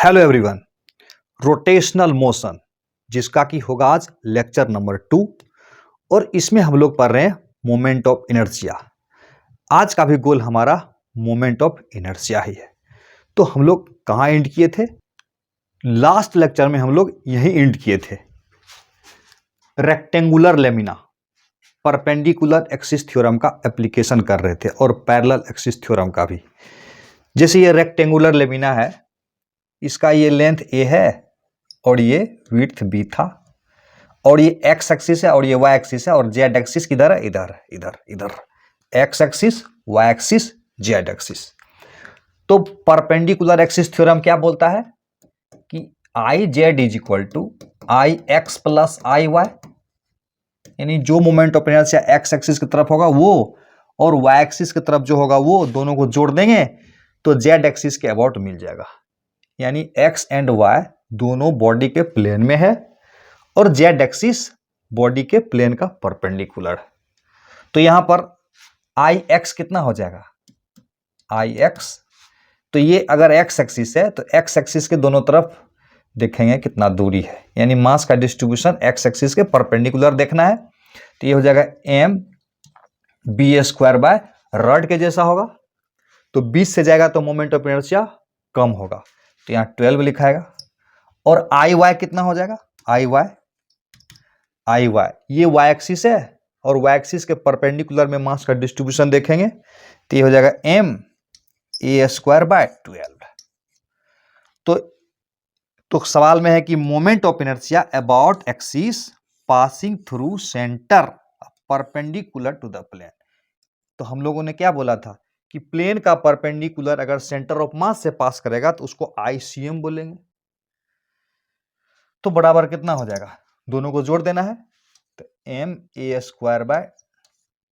Hello everyone. Rotational motion जिसका कि होगा आज लेक्चर नंबर 2 और इसमें हम लोग पढ़ रहे हैं मोमेंट ऑफ इनर्शिया। आज का भी गोल हमारा मोमेंट ऑफ इनर्शिया ही है। तो हम लोग कहाँ एंड किए थे? लास्ट लेक्चर में हम लोग यहीं एंड किए थे। Rectangular lamina perpendicular axis theorem का एप्लीकेशन कर रहे थे और पैरेलल एक्सिस थ्योरम का भी। जैसे ये रेक्टेंगुलर लेमिना है, इसका ये लेंथ ए है और ये विड्थ बी था और ये एक्स एक्सिस है और ये वाई एक्सिस है और जेड एक्सिस किधर है? इधर इधर इधर। X axis, Y axis, Z axis. तो परपेंडिकुलर एक्सिस थ्योरम क्या बोलता है कि I Z is equal to I X plus I Y, यानी जो moment of inertia X axis की तरफ होगा वो और वाई एक्सिस की तरफ जो होगा वो, दोनों को जोड़ देंगे तो जेड एक्सिस के अबाउट मिल जाएगा। यानी एक्स एंड वाई दोनों बॉडी के प्लेन में है और जेड एक्सिस बॉडी के प्लेन का परपेंडिकुलर। तो यहां पर आई एक्स कितना हो जाएगा? आई एक्स। तो ये अगर एक्स एक्सिस है तो एक्स एक्सिस के दोनों तरफ देखेंगे कितना दूरी है, यानी मास का डिस्ट्रीब्यूशन एक्स एक्सिस के परपेंडिकुलर देखना है। तो ये हो जाएगा M B square by rod के जैसा होगा। तो 20 से जाएगा तो मोमेंट ऑफ इनर्शिया कम होगा, तो यहाँ 12 लिखाएगा। और आई वाई कितना हो जाएगा? आई वाई ये वाई एक्सिस है और वाई एक्सिस के परपेंडिकुलर में मास का डिस्ट्रीब्यूशन देखेंगे तो ये हो जाएगा एम ए स्क्वायर बाय 12। तो सवाल में है कि moment of inertia about axis passing through centre perpendicular to the plane. तो हम लोगों ने क्या बोला था कि प्लेन का परपेंडिकुलर अगर सेंटर ऑफ मास से पास करेगा तो उसको आईसीएम बोलेंगे। तो बराबर कितना हो जाएगा? दोनों को जोड़ देना है तो एम ए स्क्वायर बाय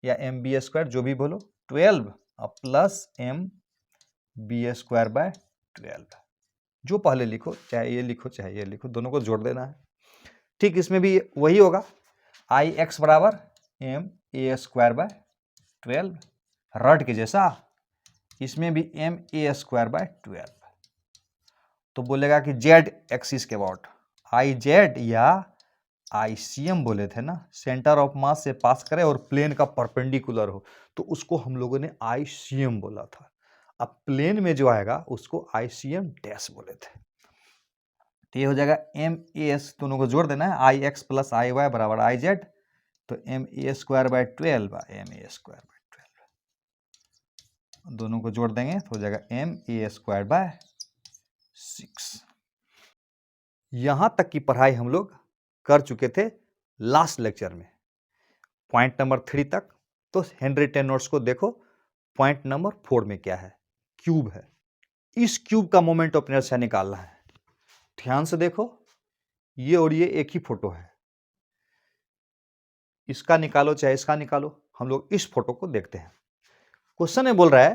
या एम बी स्क्वायर जो भी बोलो 12 plus M B square by 12, जो पहले लिखो, चाहे ये लिखो चाहे ये लिखो, दोनों को जोड़ देना है। ठीक इसमें भी वही होगा, आई एक्स बराबर M A square by 12 rod के जैसा, इसमें भी एम ए स्क्वायर बाय 12। तो बोलेगा कि जेड एक्सिस के अबाउट आई जेड या आईसीएम बोले थे ना, सेंटर ऑफ मास से पास करे और प्लेन का परपेंडिकुलर हो, तो उसको हम लोगों ने आईसीएम बोला था। अब प्लेन में जो आएगा उसको आईसीएम डैश बोले थे। तो ये हो जाएगा एम ए एस, दोनों को जोड़ देना है, I X plus I Y बराबर आई जेड। तो M A square by 12 M A square by 12 दोनों को जोड़ देंगे तो हो जाएगा एम ए स्क्वायर बाय 6। यहां तक की पढ़ाई हम लोग कर चुके थे लास्ट लेक्चर में, पॉइंट नंबर 3 तक। तो हेनरी टेन नोट्स को देखो, पॉइंट नंबर 4 में क्या है? क्यूब है। इस क्यूब का मोमेंट ऑफ इनर्शिया निकालना है। ध्यान से देखो, ये और ये एक ही फोटो है, इसका निकालो चाहे इसका निकालो, हम लोग इस फोटो को देखते हैं। क्वेश्चन में बोल रहा है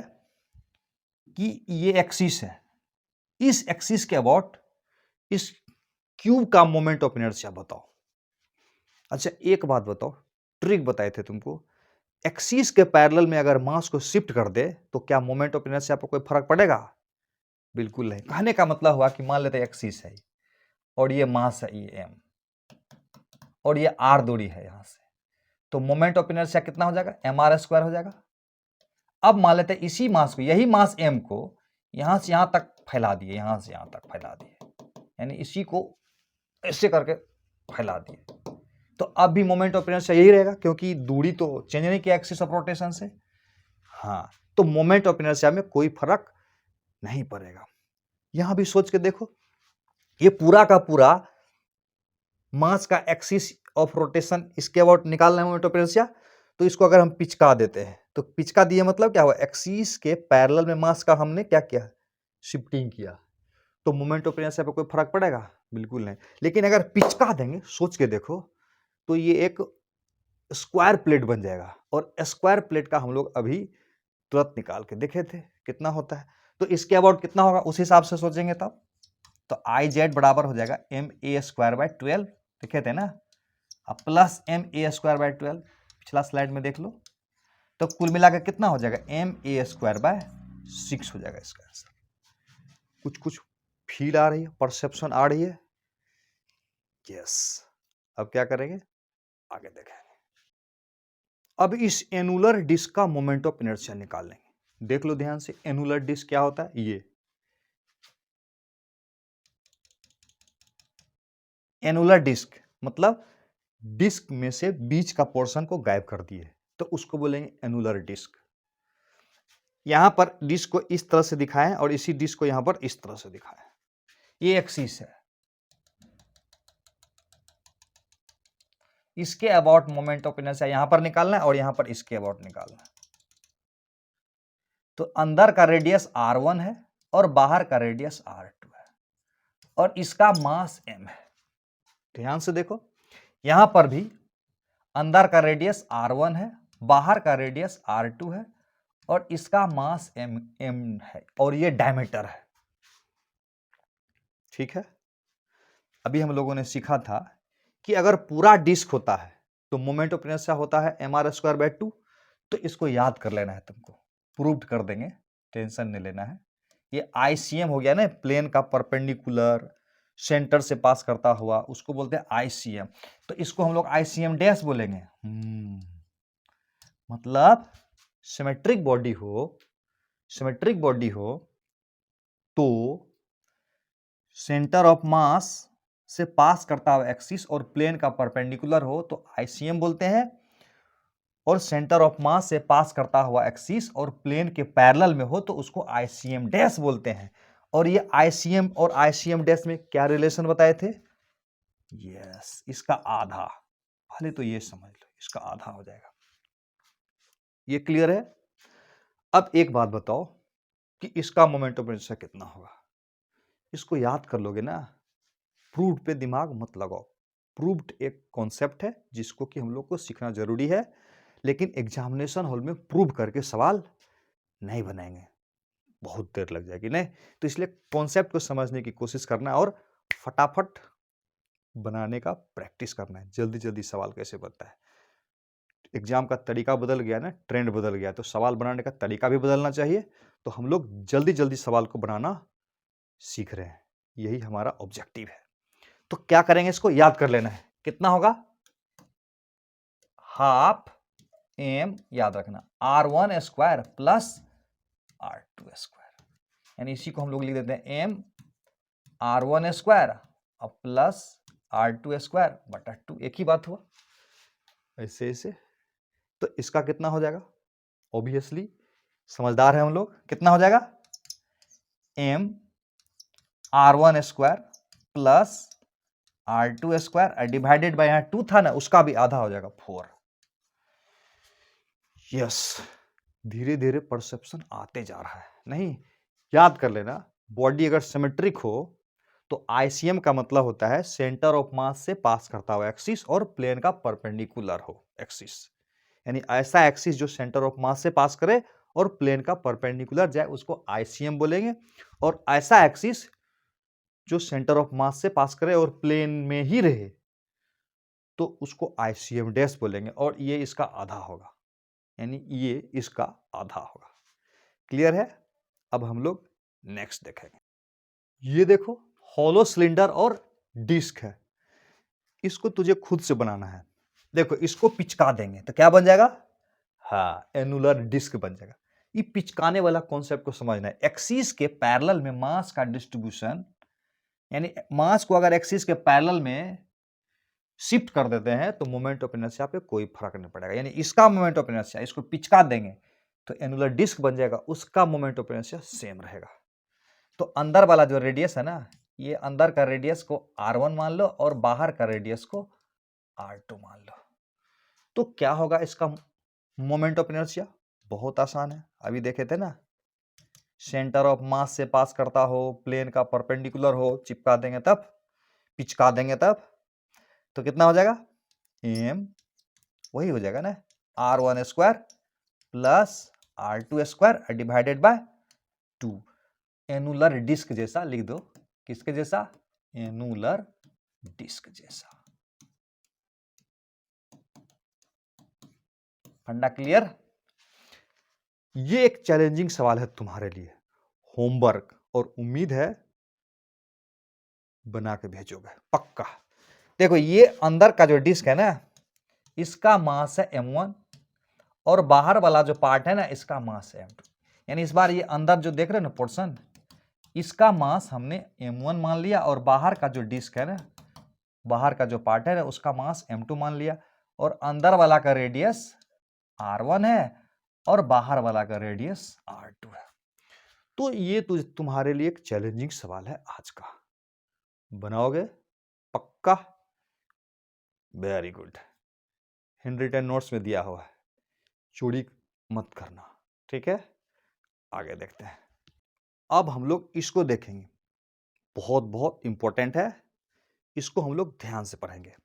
कि ये एक्सिस है, इस एक्सिस के अबाउट इस क्यूब का मोमेंट ऑफ इनर्शिया बताओ। अच्छा एक बात बताओ, ट्रिक बताए थे तुमको, एक्सिस के पैरेलल में अगर मास को शिफ्ट कर दे तो क्या मोमेंट ऑफ इनर्शिया पर कोई फर्क पड़ेगा? बिल्कुल नहीं। कहने का मतलब हुआ कि मान लेते हैं एक्सिस है और ये मास है ये एम और ये आर दूरी है यहां से, तो मोमेंट ऑफ इनर्शिया कितना हो जाएगा? एम आर स्क्वायर हो जाएगा। अब मान लेते हैं इसी मास को, यही मास एम को यहां से यहां तक फैला दिए, यहां से यहां तक फैला दिए, यानी इसी को ऐसे करके फैला दिए, तो अब भी मोमेंट ऑफ इनर्शिया यही रहेगा क्योंकि दूरी तो चेंज नहीं किया एक्सिस ऑफ रोटेशन से। हाँ, तो मोमेंट ऑफ इनर्शिया में कोई फर्क नहीं पड़ेगा। यहां भी सोच के देखो, ये पूरा का पूरा मास का एक्सिस ऑफ रोटेशन इसके अबाउट निकालना है मोमेंट ऑफ इनर्शिया। तो इसको अगर हम पिचका देते हैं तो पिचका दिए मतलब क्या हुआ? एक्सिस के पैरेलल में मास का हमने क्या किया? शिफ्टिंग किया। तो मोमेंट ऑफ इनर्शिया पे कोई फर्क पड़ेगा? बिल्कुल नहीं। लेकिन अगर पिचका देंगे, सोच के देखो, तो ये एक स्क्वायर प्लेट बन जाएगा और स्क्वायर प्लेट का हम लोग अभी तुरंत निकाल के देखे थे कितना होता है। तो इसके अबाउट कितना होगा उस हिसाब से सोचेंगे तब। तो आई जेड बराबर हो जाएगा एम ए स्क्वायर बाय 12, देखे थे ना, plus M A square by 12, पिछला स्लाइड में देख लो। तो कुल मिलाकर कितना हो जाएगा? एम ए स्क्वायर बाय 6 हो जाएगा इसका आंसर। कुछ फील आ रही है, परसेप्शन आ रही है? यस। अब क्या करेंगे, आगे देखेंगे। अब इस एनुलर डिस्क का मोमेंट ऑफ इनर्शिया निकाल लेंगे। देख लो ध्यान से, एनुलर डिस्क क्या होता है? ये एनुलर डिस्क मतलब डिस्क में से बीच का पोर्शन को गायब कर दिए, तो उसको बोलेंगे एनुलर डिस्क। यहां पर डिस्क को इस तरह से दिखाएं और इसी डिस्क को यहां पर इस तरह से दिखाएं। ये एक्सिस है, इसके अबाउट मोमेंट ऑफ इनर्शिया यहां पर निकालना है और यहां पर इसके अबाउट निकालना है। तो अंदर का रेडियस r1 है और बाहर का रेडियस r2 है और इसका मास m है। ध्यान से देखो, यहां पर भी अंदर का रेडियस r1 है, बाहर का रेडियस r2 है और इसका मास m है और ये डायमीटर है। ठीक है, अभी हम लोगों ने सीखा था कि अगर पूरा डिस्क होता है तो मोमेंट ऑफ इनर्शिया होता है mr²/2। तो इसको याद कर लेना है तुमको, प्रूव्ड कर देंगे, टेंशन नहीं लेना है। ये आईसीएम हो गया ना, प्लेन का परपेंडिकुलर सेंटर से पास करता हुआ, उसको बोलते हैं आईसीएम। तो इसको हम लोग आईसीएम डैश बोलेंगे। मतलब सिमेट्रिक बॉडी हो तो सेंटर ऑफ मास से पास करता हुआ एक्सिस और प्लेन का परपेंडिकुलर हो तो आईसीएम बोलते हैं, और सेंटर ऑफ मास से पास करता हुआ एक्सिस और प्लेन के पैरेलल में हो तो उसको आईसीएम डैश बोलते हैं। और ये आईसीएम और आईसीएम डैश में क्या रिलेशन बताए थे? यस, इसका आधा। पहले तो ये समझ लो, इसका आधा हो जाएगा। ये क्लियर है? अब एक बात बताओ कि इसका मोमेंट ऑफ इनर्शिया कितना होगा? इसको याद कर लोगे ना, प्रूव्ड पे दिमाग मत लगाओ। प्रूव्ड एक कॉन्सेप्ट है जिसको कि हम लोग को सीखना जरूरी है, लेकिन एग्जामिनेशन हॉल में प्रूव करके सवाल नहीं बनाएंगे, बहुत देर लग जाएगी। नहीं तो इसलिए कॉन्सेप्ट को समझने की कोशिश करना है और फटाफट बनाने का प्रैक्टिस करना है। जल्दी जल्दी सवाल कैसे बनता है, एग्जाम का तरीका बदल गया ना, ट्रेंड बदल गया, तो सवाल बनाने का तरीका भी बदलना चाहिए। तो हम लोग जल्दी जल्दी सवाल को बनाना सीख रहे हैं, यही हमारा ऑब्जेक्टिव है। तो क्या करेंगे, इसको याद कर लेना है। कितना होगा? हाफ m, याद रखना, r1² प्लस r2², यानी इसी को हम लोग लिख देते हैं m r1² और प्लस r2²/2। एक ही बात हुआ, ऐसे ऐसे। तो इसका कितना हो जाएगा? ऑब्वियसली समझदार है हम लोग, कितना हो जाएगा? m r1² plus r2² divided bye, यहां 2 था ना, उसका भी आधा हो जाएगा 4। यस, धीरे धीरे परसेप्शन आते जा रहा है। नहीं, याद कर लेना, बॉडी अगर सिमेट्रिक हो तो आईसीएम का मतलब होता है सेंटर ऑफ मास से पास करता हुआ एक्सिस और प्लेन का परपेंडिकुलर हो एक्सिस, यानी ऐसा एक्सिस जो सेंटर ऑफ मास से पास करे और प्लेन का परपेंडिकुलर जाए उसको आईसीएम बोलेंगे, और ऐसा एक्सिस जो सेंटर ऑफ मास से पास करे और प्लेन में ही रहे तो उसको आईसीएम डैश बोलेंगे, और ये इसका आधा होगा, यानी ये इसका आधा होगा। क्लियर है? अब हम लोग नेक्स्ट देखेंगे। ये देखो, हॉलो सिलेंडर और डिस्क है, इसको तुझे खुद से बनाना है। देखो, इसको पिचका देंगे तो क्या बन जाएगा? हाँ, एनुलर डिस्क बन जाएगा। ये पिचकाने वाला कॉन्सेप्ट को समझना है। एक्सिस के पैरेलल में मास का डिस्ट्रीब्यूशन, यानी मास को अगर एक्सिस के पैरेलल में शिफ्ट कर देते हैं तो मोमेंट ऑफ इनर्शिया पे कोई फर्क नहीं पड़ेगा। यानी इसका मोमेंट ऑफ इनर्शिया, इसको पिचका देंगे तो एनुलर डिस्क बन जाएगा, उसका मोमेंट ऑफ इनर्शिया सेम रहेगा। तो अंदर वाला जो रेडियस है ना, ये अंदर का रेडियस को r1 मान लो और बाहर का रेडियस को r2 मान लो। तो क्या होगा इसका मोमेंट ऑफ इनर्शिया? बहुत आसान है, अभी देखे थे ना, सेंटर ऑफ मास से पास करता हो, प्लेन का परपेंडिकुलर हो, चिपका देंगे तब, पिचका देंगे तब, तो कितना हो जाएगा? m, वही हो जाएगा ना, r1² plus r2² divided by 2। Annular disc जैसा लिख दो। किसके जैसा? एनुलर डिस्क जैसा। फंडा क्लियर? ये एक चैलेंजिंग सवाल है तुम्हारे लिए, होमवर्क, और उम्मीद है बना के भेजोगे पक्का। देखो ये अंदर का जो डिस्क है ना, इसका मास है m1 और बाहर वाला जो पार्ट है ना, इसका मास है m2। यानी इस बार ये अंदर जो देख रहे हो ना पोर्शन, इसका मास हमने m1 मान लिया और बाहर का जो डिस्क है ना, बाहर का जो पार्ट है ना, उसका मास m2 मान लिया। और अंदर वाला का रेडियस r1 है और बाहर वाला का रेडियस r2 है। तो ये तुम्हारे लिए एक चैलेंजिंग सवाल है आज का, बनाओगे पक्का? Very good, handwritten notes में दिया हुआ है, चोरी मत करना, ठीक है। आगे देखते हैं। अब हम लोग इसको देखेंगे, बहुत बहुत इंपॉर्टेंट है, इसको हम लोग ध्यान से पढ़ेंगे।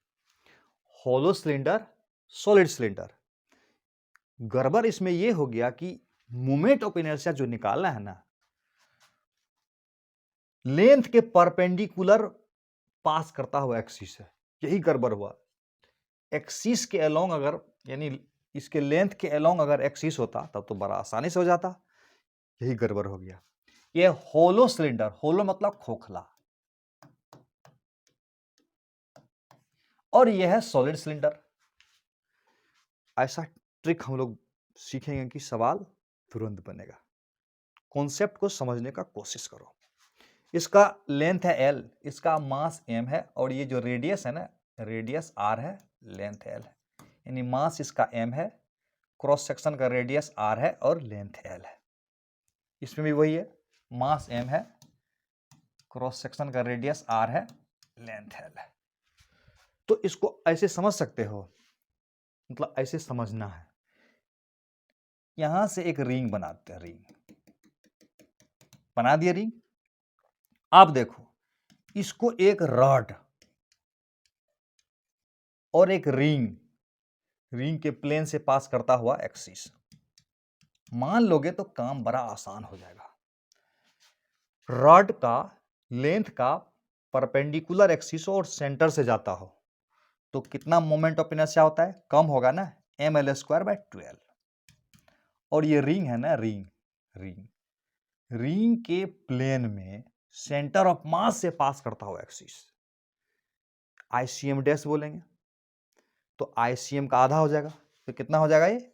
Hollow cylinder, solid cylinder. गड़बड़ इसमें यह हो गया कि मोमेंट ऑफ इनर्शिया जो निकालना है ना, लेंथ के परपेंडिकुलर पास करता हुआ एक्सिस है, यही गड़बड़ हुआ। एक्सिस के अलोंग अगर, यानी इसके लेंथ के अलोंग अगर एक्सिस होता तब तो बड़ा आसानी से हो जाता, यही गड़बड़ हो गया। ये होलो सिलेंडर, होलो मतलब खोखला, और यह है सॉलिड सिलेंडर। ऐसा ट्रिक हम लोग सीखेंगे कि सवाल तुरंत बनेगा। कॉन्सेप्ट को समझने का कोशिश करो। इसका लेंथ है l, इसका मास m है, और ये जो रेडियस है ना, रेडियस r है, लेंथ l है। यानी मास इसका m है, क्रॉस सेक्शन का रेडियस r है और लेंथ l है। इसमें भी वही है, मास m है, क्रॉस सेक्शन का रेडियस r है, लेंथ l है। तो इसको ऐसे समझ सकते हो, मतलब ऐसे समझना है। यहां से एक रिंग बनाते हैं, रिंग बना दिया रिंग। आप देखो, इसको एक रॉड और एक रिंग, रिंग के प्लेन से पास करता हुआ एक्सिस मान लोगे तो काम बड़ा आसान हो जाएगा। रॉड का लेंथ का परपेंडिकुलर एक्सिस और सेंटर से जाता हो तो कितना मोमेंट ऑफ इनर्शिया होता है? कम होगा ना, ml²/12। और ये रिंग है ना, रिंग रिंग के प्लेन में सेंटर ऑफ मास से पास करता हुआ एक्सिस ICM डैश बोलेंगे। तो ICM का आधा हो जाएगा, तो कितना हो जाएगा ये?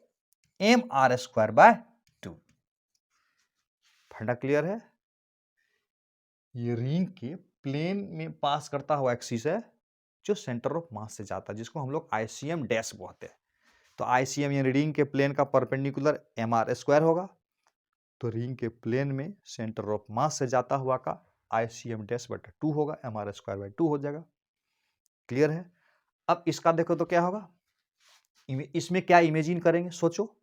mr²/2। फंडा क्लियर है? ये रिंग के प्लेन में पास करता हुआ एक्सिस है जो सेंटर ऑफ मास से जाता है, जिसको हम लोग ICM डैश बोलते हैं। तो ICM यानी रिंग के प्लेन का परपेंडिकुलर mr² होगा, तो रिंग के प्लेन में सेंटर ऑफ मास से जाता हुआ का ICM डैश बटा 2 होगा, mr²/2 हो जाएगा। क्लियर है? अब इसका देखो तो क्या होगा, इसमें क्या इमेजिन करेंगे, सोचो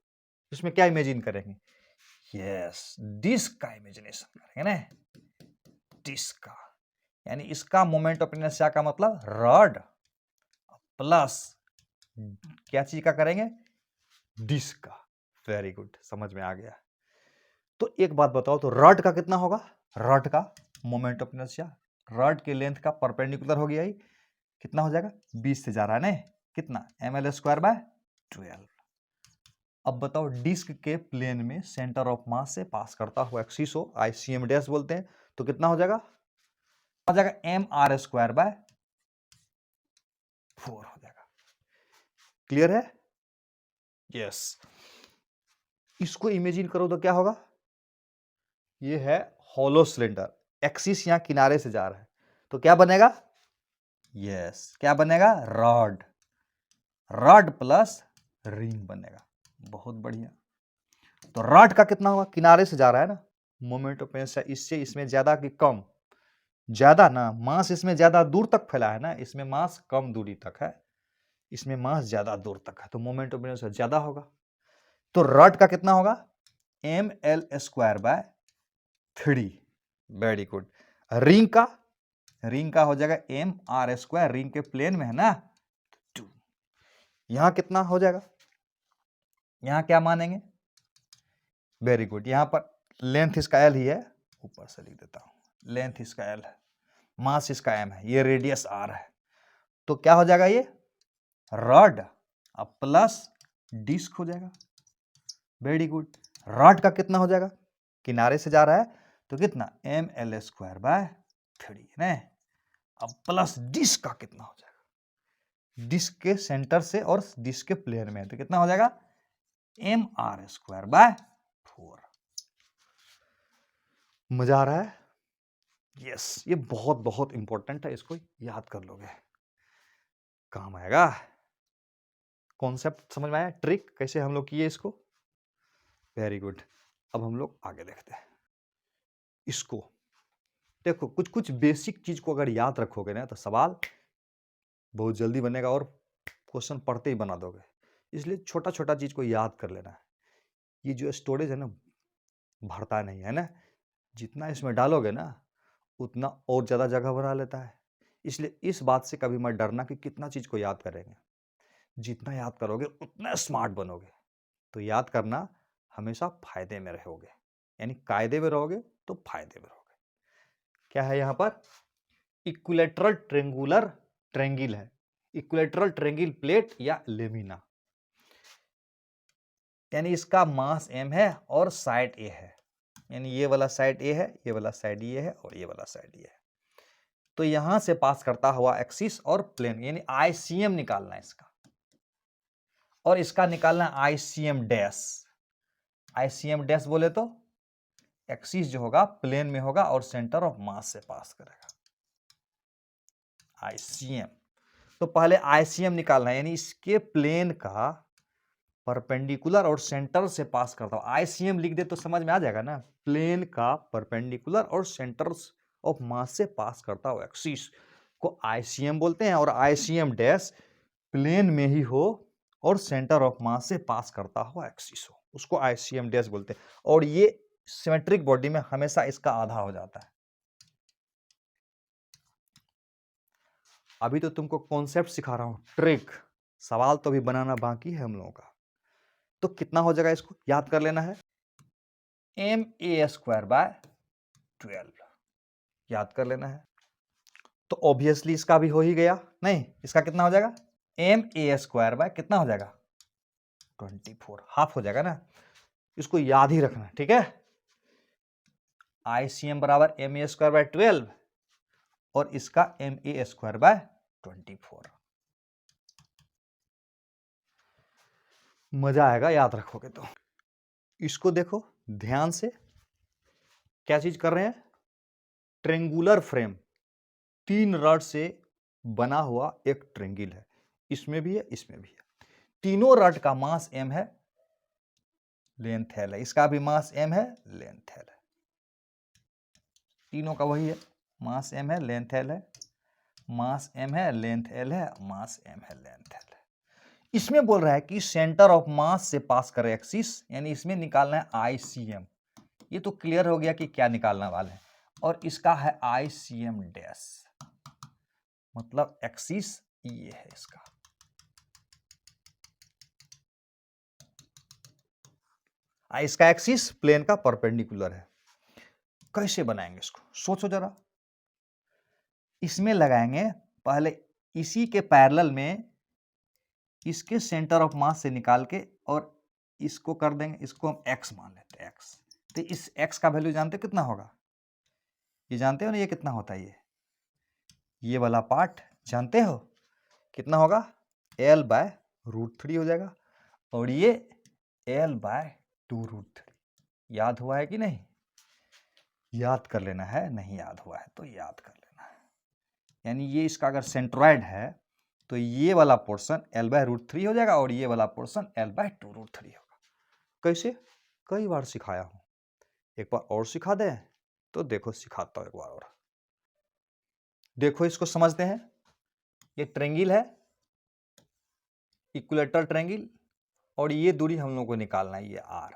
इसमें क्या इमेजिन करेंगे? यस, डिस्क का इमेजिनेशन करेंगे ना, डिस्क का। यानी इसका मोमेंट ऑफ इनर्शिया का मतलब रॉड प्लस क्या चीज का करेंगे? डिस्क का। वेरी गुड, समझ में आ गया। तो एक बात बताओ, तो रॉड का कितना होगा? रॉड का मोमेंट ऑफ इनर्शिया, रॉड के लेंथ का परपेंडिकुलर हो गया, कितना हो जाएगा? 20 से जा रहा है ना, कितना? ml²/12। अब बताओ, डिस्क के प्लेन में सेंटर ऑफ मास से पास करता हुआ एक्सिस हो, ICM डैश बोलते हैं, तो कितना हो जाएगा? हो जाएगा mr²/4 हो जाएगा। क्लियर है? यस। इसको इमेजिन करो तो क्या होगा? ये है हॉलो सिलेंडर, एक्सिस यहां किनारे से जा रहा है, तो क्या बनेगा? यस, क्या बनेगा? रॉड, रॉड प्लस रिंग बनेगा। बहुत बढ़िया। तो रॉड का कितना होगा? किनारे से जा रहा है ना, मोमेंट ऑफ इनर्शिया इससे इसमें ज्यादा कि कम? ज्यादा ना, मास इसमें ज्यादा दूर तक फैला है ना, इसमें मास कम दूरी तक है, इसमें मास ज्यादा दूर तक है, तो मोमेंट ऑफ इनर्शिया ज्यादा होगा। तो रॉड का कितना होगा? ml²/3। Very good. रिंग का हो जाएगा mr², रिंग के प्लेन में है ना 2। यहां कितना हो जाएगा? यहां क्या मानेंगे? वेरी गुड, यहां पर लेंथ इसका l ही है, ऊपर से लिख देता हूं, लेंथ इसका l है, मास इसका m है, ये रेडियस r है, तो क्या हो जाएगा? ये रॉड अब प्लस डिस्क हो जाएगा। Very good. रॉड का कितना हो जाएगा? किनारे से जा रहा है तो कितना? ml²/3 है, अब प्लस डिस्क का कितना हो जाएगा, डिस्क के सेंटर से और डिस्क के प्लेन में, तो कितना हो जाएगा mr²/4। मजा आ रहा है? यस, ये बहुत बहुत इंपॉर्टेंट है, इसको याद कर लोगे, काम आएगा। कॉन्सेप्ट समझ में आया, ट्रिक कैसे हम लोग किए इसको, वेरी गुड। अब हम लोग आगे देखते हैं इसको। देखो कुछ कुछ बेसिक चीज को अगर याद रखोगे ना तो सवाल बहुत जल्दी बनेगा और क्वेश्चन पढ़ते ही बना दोगे। इसलिए छोटा छोटा चीज को याद कर लेना है। ये जो स्टोरेज है ना भरता नहीं है ना, जितना इसमें डालोगे ना उतना और ज्यादा जगह बना लेता है। इसलिए इस बात से कभी मत डरना कि कितना चीज को याद करेंगे, जितना याद करोगे उतना स्मार्ट बनोगे। तो याद करना, हमेशा फायदे में रहोगे, यानी कायदे में रहोगे तो फायदे में रहोगे। क्या है यहां पर, इक्विलेटरल ट्रेंगुलर ट्रेंगिल है, इक्विलेटरल ट्रेंगिल प्लेट या लेमिना, यानी इसका मास m है और साइड a है, यानी ये वाला साइड a है, ये वाला साइड ये है और ये वाला साइड ये है। तो यहां से पास करता हुआ एक्सिस और प्लेन, यानी ICM निकालना है इसका, और इसका निकालना है ICM डैश। ICM डैश बोले तो एक्सिस जो होगा प्लेन में होगा और सेंटर ऑफ मास से पास करेगा, ICM। तो पहले ICM निकालना है, यानी इसके प्लेन का परपेंडिकुलर और सेंटर से पास करता हूं। ICM लिख दे तो समझ में आ जाएगा ना, प्लेन का परपेंडिकुलर और सेंटर ऑफ मास से पास करता हो एक्सिस को ICM बोलते हैं, और ICM डैश प्लेन में ही हो और सेंटर ऑफ मास से पास करता हो एक्सिस हो, उसको ICM डैश बोलते हैं। और ये सिमेट्रिक बॉडी में हमेशा इसका आधा हो जाता है। अभी तो तुमको कॉन्सेप्ट सिखा रहा हूं, ट्रिक, सवाल तो अभी बनाना बाकी है हम लोगों का। तो कितना हो जाएगा इसको याद कर लेना है, ma²/12 याद कर लेना है। तो ऑब्वियसली इसका भी हो ही गया, नहीं इसका कितना हो जाएगा, ma² कितना हो जाएगा 24, हाफ हो जाएगा ना, इसको याद ही रखना, ठीक है। ICM बराबर ma²/12 और इसका ma²/24। मजा आएगा याद रखोगे तो। इसको देखो ध्यान से, क्या चीज कर रहे हैं, ट्रेंगुलर फ्रेम, 3 रड से बना हुआ एक ट्रेंगिल है, इसमें भी है इसमें भी है। तीनों रड का मास m है, लेंथ l है, इसका भी मास m है, लेंथ l है, तीनों का वही है, मास m है, लेंथ l है, मास m है, लेंथ l है, मास m है, लेंथ l है। इसमें बोल रहा है कि सेंटर ऑफ मास से पास करे एक्सिस, यानी इसमें निकालना है ICM। ये तो क्लियर हो गया कि क्या निकालने वाले हैं, और इसका है ICM डैश, मतलब एक्सिस ये है इसका। इसका एक्सिस प्लेन का परपेंडिकुलर है। कैसे बनाएंगे इसको, सोचो जरा। इसमें लगाएंगे पहले इसी के पैरेलल में इसके सेंटर ऑफ मास से निकाल के, और इसको कर देंगे, इसको हम x मान लेते हैं, x। तो इस x का वैल्यू जानते हो कितना होगा, ये जानते हो ना, ये कितना होता है, ये वाला पार्ट जानते हो कितना होगा, L/√3 हो जाएगा, और ये L/2√3। याद हुआ है कि नहीं, याद कर लेना है, नहीं याद हुआ है तो याद कर लेना है। यानी ये इसका अगर सेंट्रॉइड है तो ये वाला पोर्शन L/√3 हो जाएगा और ये वाला पोर्शन L/2√3 होगा। कैसे, कई बार सिखाया हूं, एक बार और सिखा दे तो देखो, सिखाता हूं एक बार और। देखो इसको समझते हैं, ये ट्रेंगिल है, इक्विलेटरल ट्रेंगिल, और ये दूरी हम लोगों को निकालना है, ये R।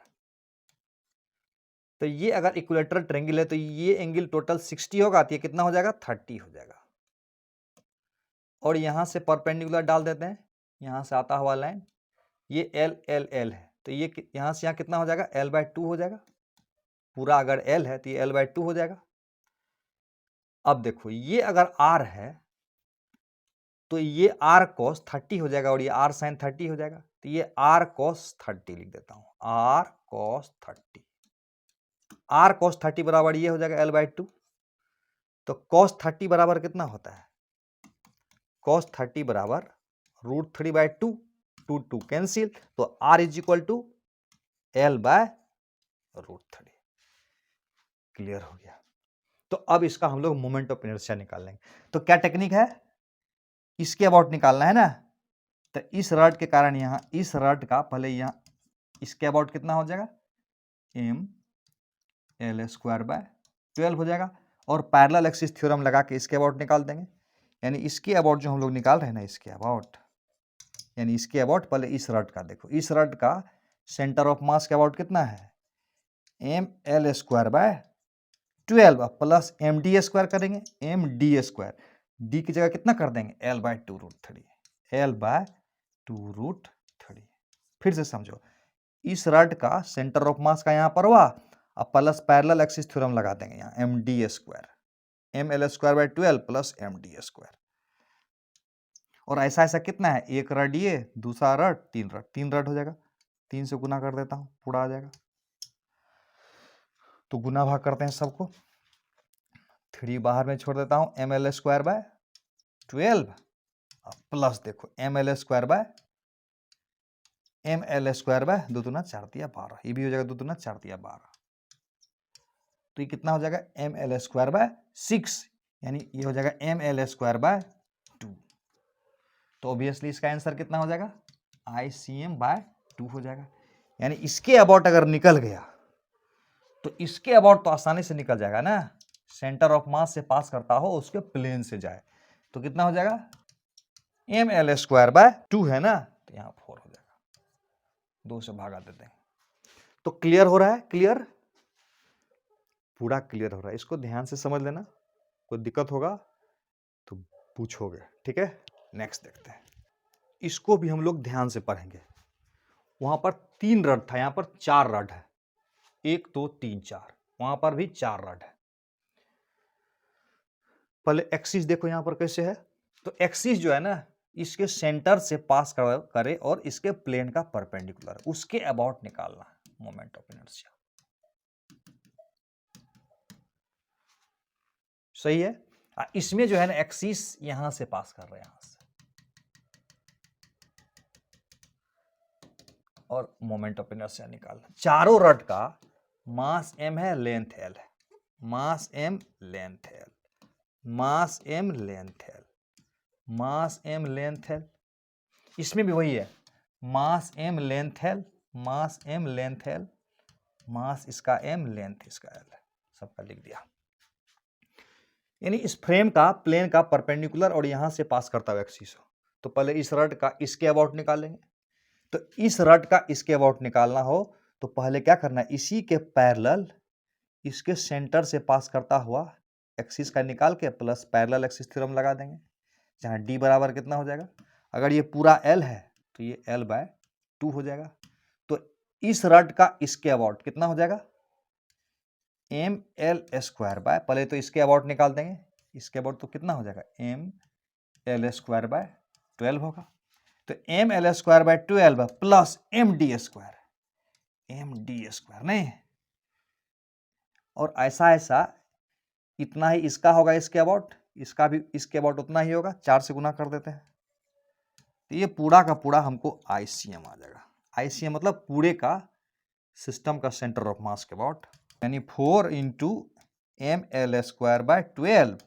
तो ये अगर इक्विलेटरल ट्रेंगिल है तो ये एंगल टोटल 60 होगा, तो ये कितना हो जाएगा 30 हो जाएगा। और यहां से परपेंडिकुलर डाल देते हैं, यहां से आता हुआ लाइन, ये L है, तो ये यहां से यहां कितना हो जाएगा, L/2 हो जाएगा। पूरा अगर L है तो ये L/2 हो जाएगा। अब देखो ये अगर R है तो ये R cos 30 हो जाएगा और ये R sin 30 हो जाएगा, तो ये R cos 30 लिख देता हूं, R cos 30। R cos 30 बराबर ये हो जाएगा L/2। तो cos 30 बराबर कितना होता है, cos 30 बराबर √3/2, 2 कैंसिल, तो R is equal to L/√3। Clear हो गया। तो अब इसका हम लोग मोमेंट ऑफ इनर्शिया निकाल लेंगे। तो क्या टेक्निक है, इसके अबाउट निकालना है ना, तो इस रड के कारण यहां इस रड का पहले यहां इसके अबाउट कितना हो जाएगा, mL²/12 हो जाएगा, और पैरेलल एक्सिस थ्योरम लगा के इसके अबाउट निकाल देंगे। यानी इसके अबाउट जो हम लोग निकाल रहे हैं ना, इसके अबाउट, यानी इसके अबाउट पहले इस रड का देखो, इस रड का सेंटर ऑफ मास के अबाउट कितना है, mL²/12 प्लस md² करेंगे, md², डी की जगह कितना कर देंगे, L/2√3, L/2√3। फिर से समझो, इस रड का सेंटर ऑफ मास का यहां पर हुआ, अब प्लस पैरेलल एक्सिस थ्योरम लगा देंगे यहां, md², mL²/12 प्लस md²। और ऐसा ऐसा कितना है, एक रड ये, दूसरा रड, तीन रड हो जाएगा, 3 से गुना कर देता हूं, पूरा आ जाएगा। तो गुना भाग करते हैं सबको, 3 बाहर में छोड़ देता हूं, mL²/12 प्लस देखो mL²/2 दूना 4 दिया 12, ये भी हो जाएगा 2 दूना 4 दिया 12, तो ये कितना हो जाएगा, mL²/6, यानी ये हो जाएगा mL²/2। तो ऑब्वियसली इसका आंसर कितना हो जाएगा, ICM/2 हो जाएगा। यानी इसके अबाउट अगर निकल गया तो इसके अबाउट तो आसानी से निकल जाएगा ना, सेंटर ऑफ मास से पास करता हो, उसके प्लेन से जाए, तो कितना हो जाएगा, mL²/2 है ना, तो यहां 4 हो जाएगा, 2 से भागा देते हैं। तो क्लियर हो रहा है, क्लियर, पूरा क्लियर हो रहा है। इसको ध्यान से समझ लेना, कोई दिक्कत होगा तो पूछोगे, ठीक है। नेक्स्ट देखते हैं, इसको भी हम लोग ध्यान से पढ़ेंगे। वहां पर 3 रड था, यहां पर 4 रड है, 1 2 3 4, वहां पर भी 4 रड है। पहले एक्सिस देखो यहां पर कैसे है, तो एक्सिस जो है ना, इसके सेंटर से पास करे और इसके प्लेन का परपेंडिकुलर, उसके अबाउट निकालना है मोमेंट ऑफ इनर्शिया। सही है। इसमें जो है ना, एक्सिस यहां से पास कर रहे हैं, यहां से, और मोमेंट ऑफ इनर्शिया निकालना। चारों रड का मास m है, लेंथ l है, मास m, लेंथ l, मास m, लेंथ l, मास m, लेंथ l। इसमें भी वही है, मास m, लेंथ l, मास m, लेंथ l, मास इसका m, लेंथ इसका l है, सबका लिख दिया। यानी इस फ्रेम का प्लेन का परपेंडिकुलर और यहां से पास करता हुआ एक्सिस हो, तो पहले इस रड का इसके अबाउट निकालेंगे। तो इस रड का इसके अबाउट निकालना हो तो पहले क्या करना है, इसी के पैरेलल इसके सेंटर से पास करता हुआ एक्सिस का निकाल के प्लस पैरेलल एक्सिस थ्योरम लगा देंगे, जहां d बराबर कितना हो जाएगा, अगर ये पूरा l है तो ये L/2 हो जाएगा। तो इस रड का इसके अबाउट कितना हो जाएगा, mL², पहले तो इसके अबाउट निकाल देंगे, इसके अबाउट तो कितना हो जाएगा, mL²/12 होगा। तो mL²/12 प्लस md² नहीं, और ऐसा ऐसा इतना ही इसका होगा इसके अबाउट, इसका भी इसके अबाउट उतना ही होगा, 4 से गुना कर देते हैं, तो ये पूरा का पूरा हमको ICM आ जाएगा। ICM मतलब पूरे का सिस्टम का सेंटर ऑफ मास के अबाउट, यानी 4 इंटू mL²/12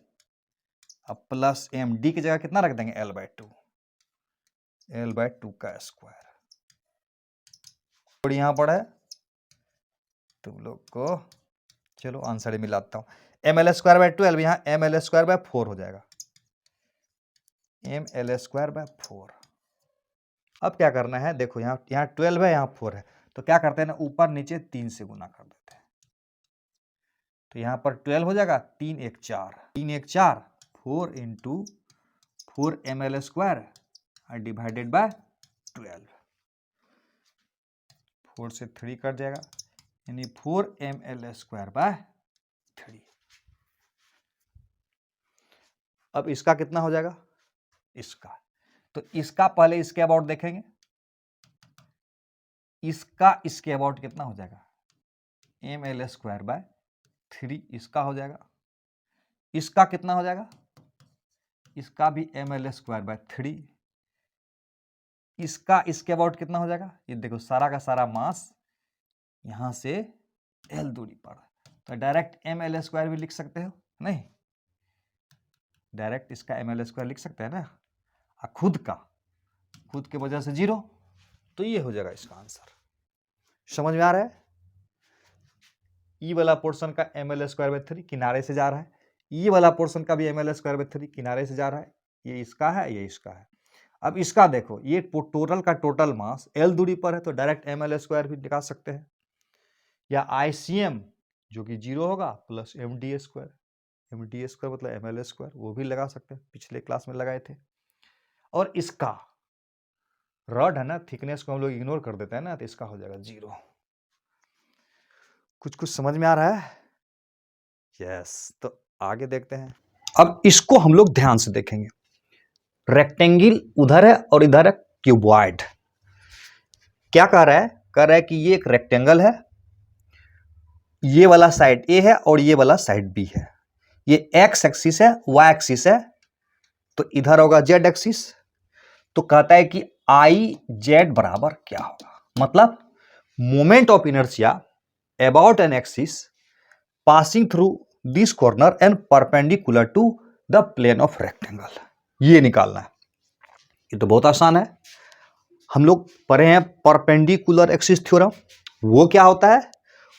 प्लस md की जगह कितना रख देंगे, L/2, L/2 का स्क्वायर। और यहां पर है तुम लोग को, चलो आंसर ही मिलाता हूं, mL²/12 यहां mL²/4 हो जाएगा, mL²/4। अब क्या करना है, देखो यहाँ 12 है, यहाँ 4 है, तो क्या करते हैं ना, ऊपर नीचे 3 से गुना कर देते हैं, तो यहाँ पर 12 हो जाएगा, 3 1 4, 3 1 4, 4 इंटू 4 mL² डिवाइडेड बाय 12, 4 से 3 कट जाएगा, यानी 4 mL²/3। अब इसका कितना हो जाएगा, इसका, तो इसका पहले इसके अबाउट देखेंगे, इसका इसके अबाउट कितना हो जाएगा, mL²/3 इसका हो जाएगा, इसका कितना हो जाएगा, इसका भी ml²/3, इसका इसके अबाउट कितना हो जाएगा, ये देखो सारा का सारा मास यहां से l दूरी पर, तो डायरेक्ट ml² भी लिख सकते हो, नहीं डायरेक्ट इसका ml² लिख सकते हैं ना, खुद के वजह से 0, तो ये हो जाएगा इसका आंसर। समझ में आ रहा है? ई वाला पोर्शन का ml²/3 किनारे से जा रहा है, ई वाला पोर्शन का भी ml²/3 किनारे से जा रहा है, ये इसका है, ये इसका है। अब इसका देखो, ये टोटल का टोटल मास l दूरी पर है, तो डायरेक्ट ml² भी निकाल सकते हैं, या ICM जो कि 0 होगा प्लस md², md² मतलब ml², वो भी लगा सकते हैं, पिछले क्लास में लगाए थे। और इसका रॉड है ना, थिकनेस को हम लोग इग्नोर कर देते हैं ना, तो इसका हो जाएगा 0। कुछ समझ में आ रहा है? यस, तो आगे देखते हैं। अब इसको हम लोग ध्यान से देखेंगे। रेक्टेंगल उधर है और इधर है क्यूबॉइड। क्या कह रहा है? कह रहा है कि ये एक रेक्टेंगल है, ये वाला साइड ए है और ये वाला साइड बी है, ये एक्स एक्सिस है, वाई एक्सिस है, तो इधर होगा जेड एक्सिस। तो कहता है कि आई जेड बराबर क्या होगा, मतलब moment of inertia about an axis passing through this corner and perpendicular to the plane of rectangle, ये निकालना है। ये तो बहुत आसान है, हम लोग पढ़े हैं परपेंडिकुलर एक्सिस थ्योरम। वो क्या होता है?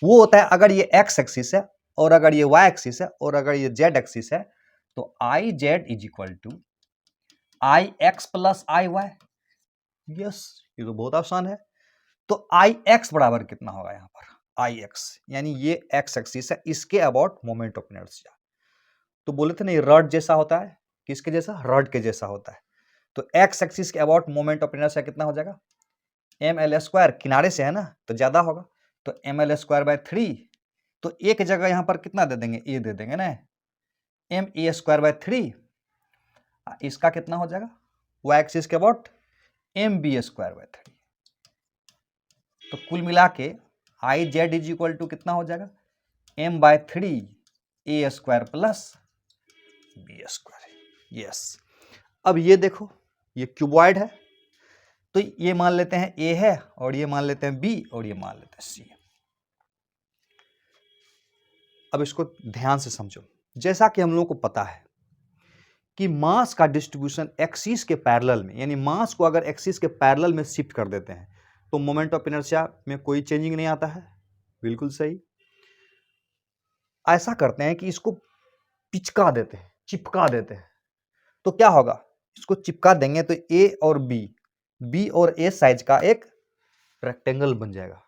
वो होता है अगर ये एक्स एक्सिस है और अगर ये वाई एक्सिस है और अगर ये जेड एक्सिस है, तो I Z is equal to I X plus I Y. Yes, ये तो बहुत आसान है। तो आई एक्स बराबर कितना होगा यहां पर? आई एक्स यानी ये एक्स एक्सिस है, इसके अबाउट मोमेंट ऑफ इनर्शिया। तो बोले थे ना ये रॉड जैसा होता है, किसके जैसा? रॉड के जैसा होता है। तो एक्स एक्सिस के अबाउट मोमेंट ऑफ इनर्शिया कितना हो जाएगा? ml², किनारे से है ना तो ज्यादा होगा, तो ml²/3, तो एक जगह यहां पर कितना दे देंगे? ए दे देंगे ना, ma²/3। इसका कितना हो जाएगा वाई एक्सिस के अबाउट? mb²/3। तो कुल मिला के I Z is equal to कितना हो जाएगा? m/3 a² plus b²। Yes, अब ये देखो, ये क्यूबॉइड है, तो ये मान लेते हैं ए है और ये मान लेते हैं बी और ये मान लेते हैं सी। अब इसको ध्यान से समझो। जैसा कि हम लोगों को पता है कि मास का डिस्ट्रीब्यूशन एक्सिस के पैरेलल में, यानी मास को अगर एक्सिस के पैरेलल में शिफ्ट कर देते हैं तो मोमेंट ऑफ इनर्शिया में कोई चेंजिंग नहीं आता है। बिल्कुल सही। ऐसा करते हैं कि इसको पिचका देते हैं, चिपका देते हैं, तो क्या होगा? इसको चिपका देंगे तो ए और बी और ए साइज का एक रेक्टेंगल बन जाएगा।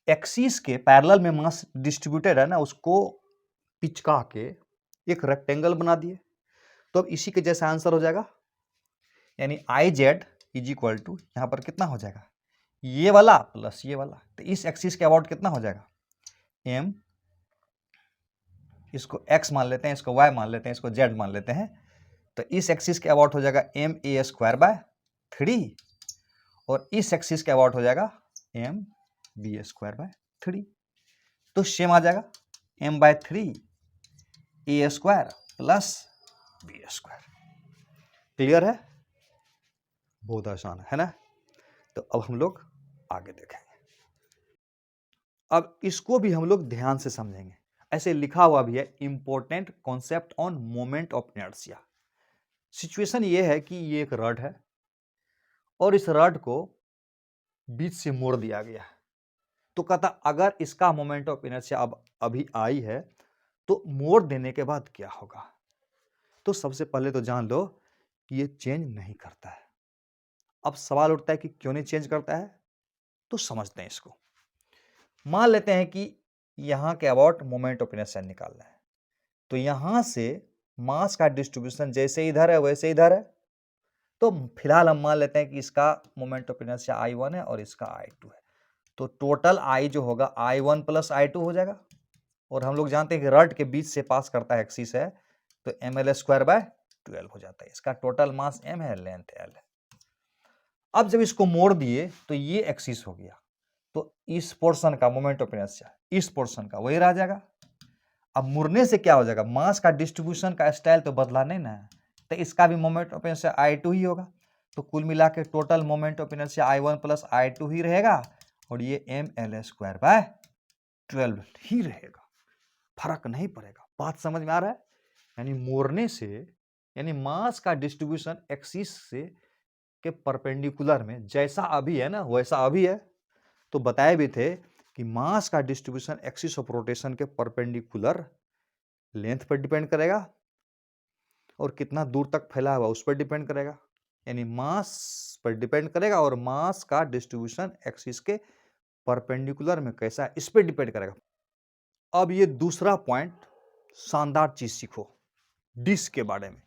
एक्सिस के पैरेलल में मास डिस्ट्रीब्यूटेड है ना, उसको पिचका के एक रेक्टेंगल बना दिए, तो अब इसी के जैसा आंसर हो जाएगा, यानी I Z is equal to यहां पर कितना हो जाएगा? ये वाला प्लस ये वाला। तो इस एक्सिस के अबाउट कितना हो जाएगा? एम, इसको एक्स मान लेते हैं, इसको वाई मान लेते हैं, इसको जेड मान लेते हैं, तो इस एक्सिस के अबाउट हो जाएगा ma²/3 और इस एक्सिस के अबाउट हो जाएगा mb²/3। तो सेम आ जाएगा m/3 a² plus b²। Clear है? बहुत आसान है ना? तो अब हम लोग आगे देखेंगे। अब इसको भी हम लोग ध्यान से समझेंगे। ऐसे लिखा हुआ भी है, important concept on moment of inertia. Situation ये है कि ये एक रॉड है और इस रॉड को बीच से मोड़ दिया गया है, तो कहता अगर इसका मोमेंट ऑफ इनर्शिया अब अभी आई है तो मोड़ देने के बाद क्या होगा? तो सबसे पहले तो जान लो कि ये चेंज नहीं करता है। अब सवाल उठता है कि क्यों नहीं चेंज करता है, तो समझते हैं इसको। मान लेते हैं कि यहां के अबाउट मोमेंट ऑफ इनर्शिया निकालना है, तो यहां से मास का डिस्ट्रीब्यूशन जैसे इधर है वैसे इधर है, तो फिलहाल हम मान लेते हैं कि इसका मोमेंट ऑफ इनर्शिया I1 है और इसका I2 है, तो टोटल I जो होगा I1 प्लस I2 हो जाएगा। और हम लोग जानते हैं कि रॉड के बीच से पास करता है एक्सिस है, तो ml²/12 हो जाता है। इसका टोटल मास m है, लेंथ l है। अब जब इसको मोड़ दिए तो ये एक्सिस हो गया, तो इस पोर्शन का मोमेंट ऑफ इनर्शिया इस पोर्शन का वही रह जाएगा। अब मुड़ने से क्या हो जाएगा, मास का डिस्ट्रीब्यूशन का स्टाइल तो बदला नहीं ना, तो इसका भी मोमेंट ऑफ इनर्शिया I2 ही होगा। तो कुल मिला के total moment of inertia I1 plus I2 ही रहेगा, और ये mL²/12 ही रहेगा, फर्क नहीं पड़ेगा। बात समझ में आ रहा है? यानी मोड़ने से, यानी मास का डिस्ट्रीब्यूशन एक्सिस से के परपेंडिकुलर में जैसा अभी है ना वैसा अभी है। तो बताए भी थे कि मास का डिस्ट्रीब्यूशन एक्सिस ऑफ रोटेशन के परपेंडिकुलर लेंथ पर डिपेंड करेगा और कितना दूर तक फैला हुआ उस पर डिपेंड करेगा, यानी मास पर डिपेंड करेगा और मास का डिस्ट्रीब्यूशन एक्सिस के परपेंडिकुलर में कैसा है इस पर डिपेंड करेगा। अब ये दूसरा पॉइंट शानदार चीज सीखो डिस्क के बारे में।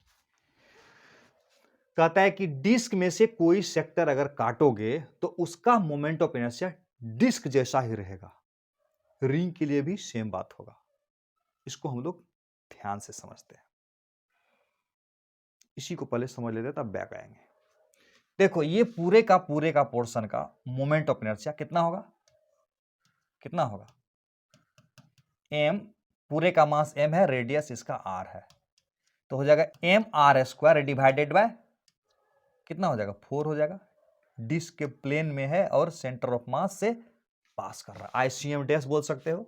कहता है कि डिस्क में से कोई सेक्टर अगर काटोगे तो उसका मोमेंट ऑफ इनर्शिया डिस्क जैसा ही रहेगा। रिंग के लिए भी सेम बात होगा। इसको हम लोग ध्यान से समझते हैं, इसी को पहले समझ लेते तब बैक आएंगे। देखो ये पूरे का पोर्शन का मोमेंट ऑफ इनर्शिया कितना होगा, कितना होगा, m, पूरे का मास m है, रेडियस इसका r है, तो हो जाएगा mr² डिवाइडेड बाय कितना हो जाएगा 4 हो जाएगा। डिस्क के प्लेन में है और सेंटर ऑफ मास से पास कर रहा है, ICM डैश बोल सकते हो।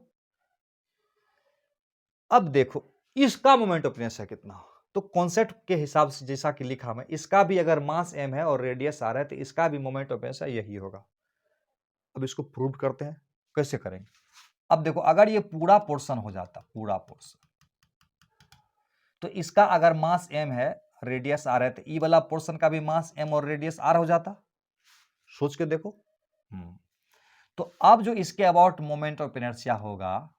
अब देखो इसका मोमेंट ऑफ इनर्शिया कितना हो, तो कॉन्सेप्ट के हिसाब से जैसा कि लिखा मैं, इसका भी अगर मास m है और रेडियस r है तो इसका भी मोमेंट ऑफ इनर्शिया यही होगा। अब इसको प्रूव करते हैं, कैसे करेंगे। अब देखो अगर ये पूरा पोर्शन हो जाता, पूरा पोर्शन, तो इसका अगर मास m है रेडियस r है तो ई वाला पोर्शन का भी मास m और रेडियस r हो जाता। सोच के देखो। तो अब जो इसके अबाउट मोमेंट ऑफ इनर्शिया होगा,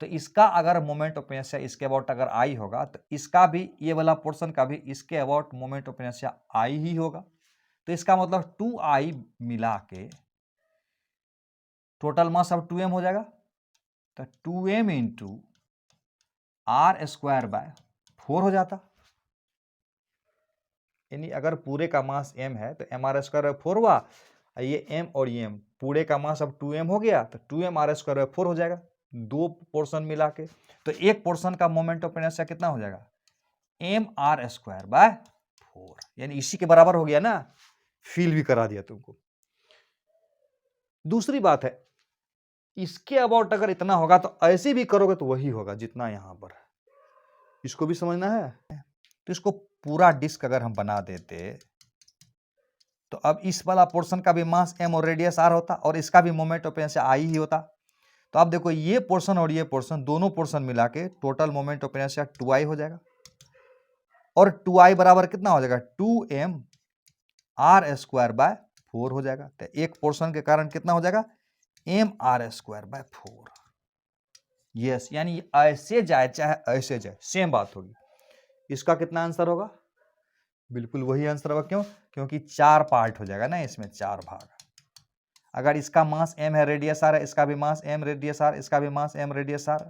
तो इसका अगर मोमेंट ऑफ इनर्शिया इसके अबाउट अगर I होगा तो इसका भी, ये वाला पोर्शन का भी इसके about moment of inertia I ही होगा। तो इसका मतलब 2I मिला के टोटल मास अब 2m हो जाएगा, तो 2m इंटू r²/4 हो जाता। यानी अगर पूरे का मास m है तो mr²/4 हुआ, ये m और ये m पूरे का मास अब 2m हो गया, तो 2mr²/4 हो जाएगा दो पोर्शन मिला के। तो एक पोर्शन का मोमेंट ऑफ इनर्शिया कितना हो जाएगा, mr²/4, यानी इसी के बराबर हो गया ना, फील भी करा दिया तुमको। दूसरी बात है, इसके अबाउट अगर इतना होगा तो ऐसे भी करोगे तो वही होगा जितना यहां पर है, इसको भी समझना है। तो इसको पूरा डिस्क अगर हम बना देते तो अब इस वाला पोर्शन का भी मास m और रेडियस r होता और इसका भी मोमेंट ऑफ इनर्शिया I ही होता। तो अब देखो ये पोर्शन और ये पोर्शन, दोनों पोर्शन मिला के total moment of inertia 2I हो जाएगा, और 2I बराबर कितना हो जाएगा 2m r²/4 हो जाएगा। तो एक पोर्शन के कारण कितना हो जाएगा mr²/4। यस, यानी ऐसे जाए चाहे ऐसे जाए सेम बात होगी। इसका कितना आंसर होगा, बिल्कुल वही आंसर होगा। क्यों, क्योंकि 4 पार्ट हो जाएगा ना, इसमें 4 भाग। अगर इसका मास m है, रेडियस r है, इसका भी मास m रेडियस r, इसका भी मास m रेडियस r,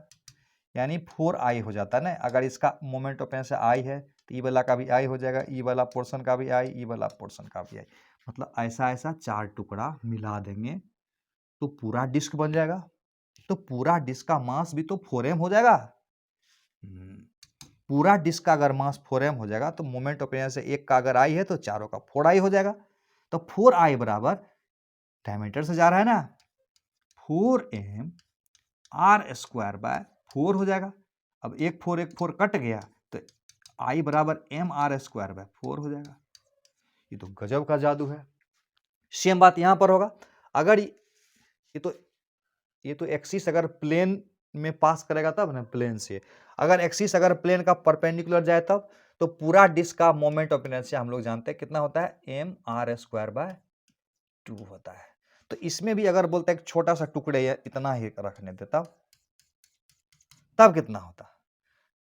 यानी 4I हो जाता है ना। अगर इसका मोमेंट ऑफ इनर्शिया I है तो ई वाला का भी I हो जाएगा, ई वाला पोर्शन का भी I, ई वाला पोर्शन का भी I। मतलब ऐसा ऐसा 4 टुकड़ा मिला देंगे तो पूरा डिस्क बन जाएगा। तो पूरा डिस्क का मास भी तो 4m हो जाएगा। पूरा डिस्क का अगर मास 4m हो जाएगा तो मोमेंट ऑफ इनर्शिया एक का अगर I है तो चारों का 4I हो जाएगा। तो 4I बराबर डायमीटर से जा रहा है ना, 4m r²/4 हो जाएगा। अब एक 4 कट गया तो I बराबर mr²/4 हो जाएगा। ये तो गजब का जादू है। सेम बात यहां पर होगा। अगर ये तो एक्सिस अगर प्लेन में पास करेगा तब ना, प्लेन से अगर एक्सिस अगर प्लेन का परपेंडिकुलर जाए तब, तो पूरा डिस्क का मोमेंट ऑफ इनर्शिया हम लोग जानते हैं कितना होता है mr²/2 होता है। तो इसमें भी अगर बोलते हैं छोटा सा टुकड़े इतना ही रखने दे तब कितना होता,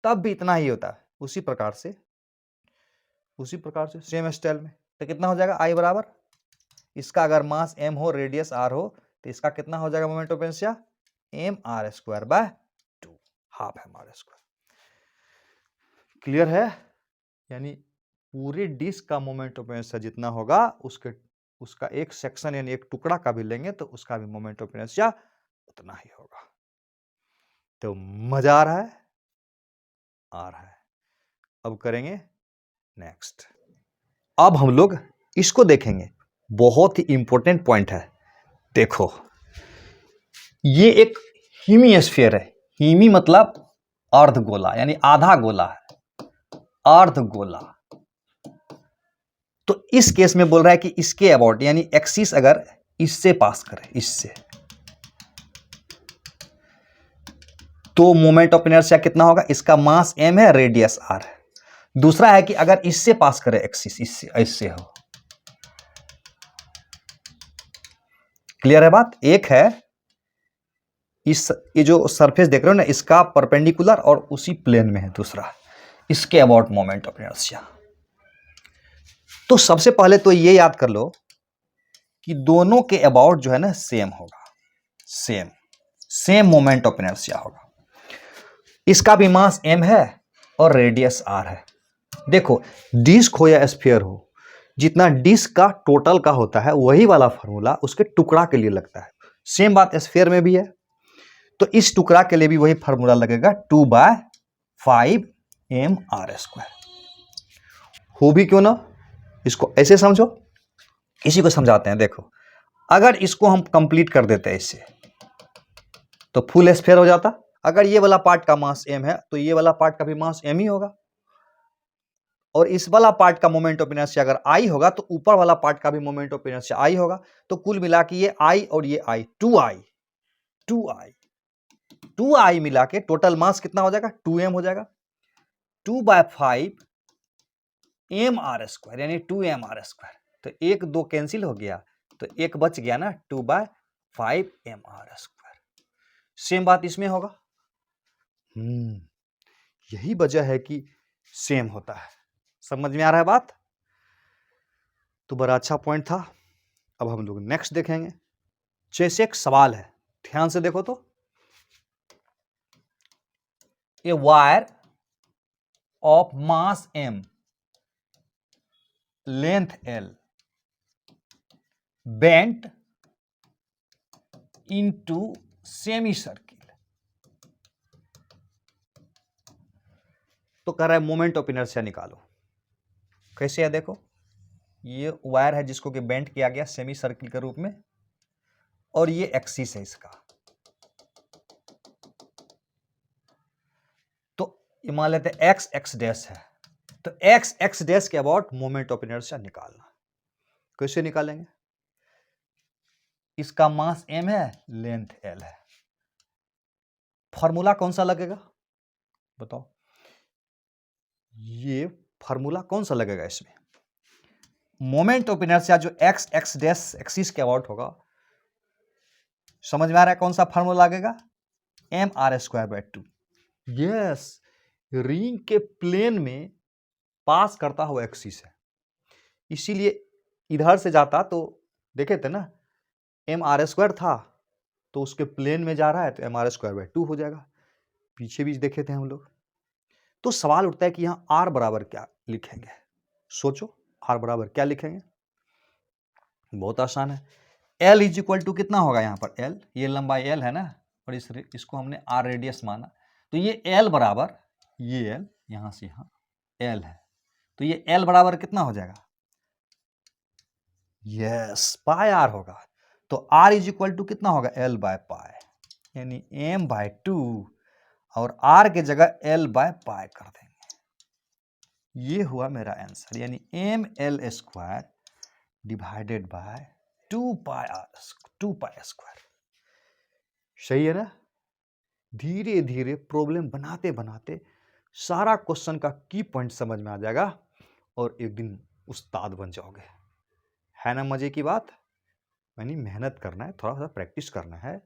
तब भी इतना ही होता। उसी प्रकार से सेम स्टाइल में तो कितना हो जाएगा I बराबर, इसका अगर मास m हो रेडियस r हो तो इसका कितना हो जाएगा moment of inertia mr²/2, half mr²। Clear है, यानी पूरे डिस्क का मोमेंट ऑफ इनर्शिया जितना होगा उसका एक सेक्शन यानी एक टुकड़ा का भी लेंगे तो उसका भी मोमेंट ऑफ इनर्शिया उतना ही होगा। तो मजा आ रहा है। आर है। अब करेंगे नेक्स्ट। अब हम लोग इसको देखेंगे, बहुत ही इंपॉर्टेंट पॉइंट है। देखो ये एक हीमिस्फीयर है। हीमी मतलब अर्ध गोला, यानी आधा गोला है, अर्ध गोला। तो इस केस में बोल रहा है कि इसके अबाउट, यानी एक्सिस अगर इससे पास करे, इससे, तो मोमेंट ऑफ इनर्शिया कितना होगा? इसका मास m है, रेडियस r है। दूसरा है कि अगर इससे पास करे एक्सिस, इससे हो। क्लियर है बात? एक है ये जो सरफेस देख रहे हो ना, इसका परपेंडिकुलर और उसी प्लेन में है। दूसरा इसके अबाउट मोमेंट ऑफ इनर्शिया। तो सबसे पहले तो ये याद कर लो कि दोनों के अबाउट जो है ना सेम होगा, सेम मोमेंट ऑफ इनर्शिया होगा। इसका भी मास m है और रेडियस r है। देखो डिस्क हो या स्फीयर हो, जितना डिस्क का टोटल का होता है वही वाला फॉर्मूला उसके टुकड़ा के लिए लगता है। सेम बात स्फीयर में भी है। तो इस टुकड़ा के लिए भी वही फॉर्मूला लगेगा, 2/5mr²। हो भी क्यों ना, इसको ऐसे समझो, इसी को समझाते हैं। देखो अगर इसको हम कंप्लीट कर देते हैं इससे, तो फुल स्फीयर हो जाता। अगर ये वाला पार्ट का मास m है तो ये वाला पार्ट का भी मास m ही होगा, और इस वाला पार्ट का मोमेंट ऑफ इनर्शिया अगर I होगा तो ऊपर वाला पार्ट का भी मोमेंट ऑफ इनर्शिया I होगा। तो कुल मिला के ये I और ये I, 2I मिला के टोटल मास कितना हो जाएगा? 2m हो जाएगा। 2/5mr², यानी 2mr²। तो एक दो कैंसिल हो गया तो एक बच गया ना, 2/5mr²। सेम बात इसमें होगा। यही वजह है कि सेम होता है। समझ में आ रहा है बात? तो बड़ा अच्छा पॉइंट था। अब हम लोग नेक्स्ट देखेंगे। जैसे एक सवाल है, ध्यान से देखो तो, a wire of mass m, length l, bent into semi circle. तो कह रहा है मोमेंट ऑफ इनर्शिया निकालो। कैसे है देखो, ये वायर है जिसको कि बेंट किया गया सेमी सर्किल के रूप में, और ये एक्सिस है इसका। तो ये मान लेते हैं एक्स एक्स डैश है। तो एक्स एक्स डैश के अबाउट मोमेंट ऑफ इनर्शिया निकालना। कैसे निकालेंगे? इसका मास m है, लेंथ l है। फॉर्मूला कौन सा लगेगा बताओ? ये फॉर्मूला कौन सा लगेगा इसमें? मोमेंट ऑफ इनर्शिया जो एक्स एक्स डैश एक्सिस के अबाउट होगा, समझ में आ रहा है कौन सा फॉर्मूला लगेगा? mr²/2। यस, रिंग के प्लेन में पास करता हुआ एक्सिस है, इसीलिए इधर से जाता तो देखे थे ना, mr² था तो उसके प्लेन में जा रहा है तो mr²/2 हो जाएगा। पीछे भी देखे थे हम लोग। तो सवाल उठता है कि यहां r बराबर क्या लिखेंगे? सोचो r बराबर क्या लिखेंगे? बहुत आसान है। l इज इक्वल टू कितना होगा यहाँ पर? l, ये लंबाई l है ना, और इसको हमने r रेडियस माना, तो ये l बराबर, ये l यहां से यहां l है, तो ये l बराबर कितना हो जाएगा? यस, पाई r होगा। तो r इज इक्वल टू कितना होगा? l/पाई, यानी m/2, और r के जगह l/पाई कर देंगे। ये हुआ मेरा आंसर, यानी ml² डिवाइडेड बाय 2πr²। सही है ना? धीरे धीरे प्रॉब्लम बनाते बनाते सारा क्वेश्चन का की पॉइंट समझ में आ जाएगा और एक दिन उस्ताद बन जाओगे। है ना मजे की बात? यानी मेहनत करना है, थोड़ा सा प्रैक्टिस करना है,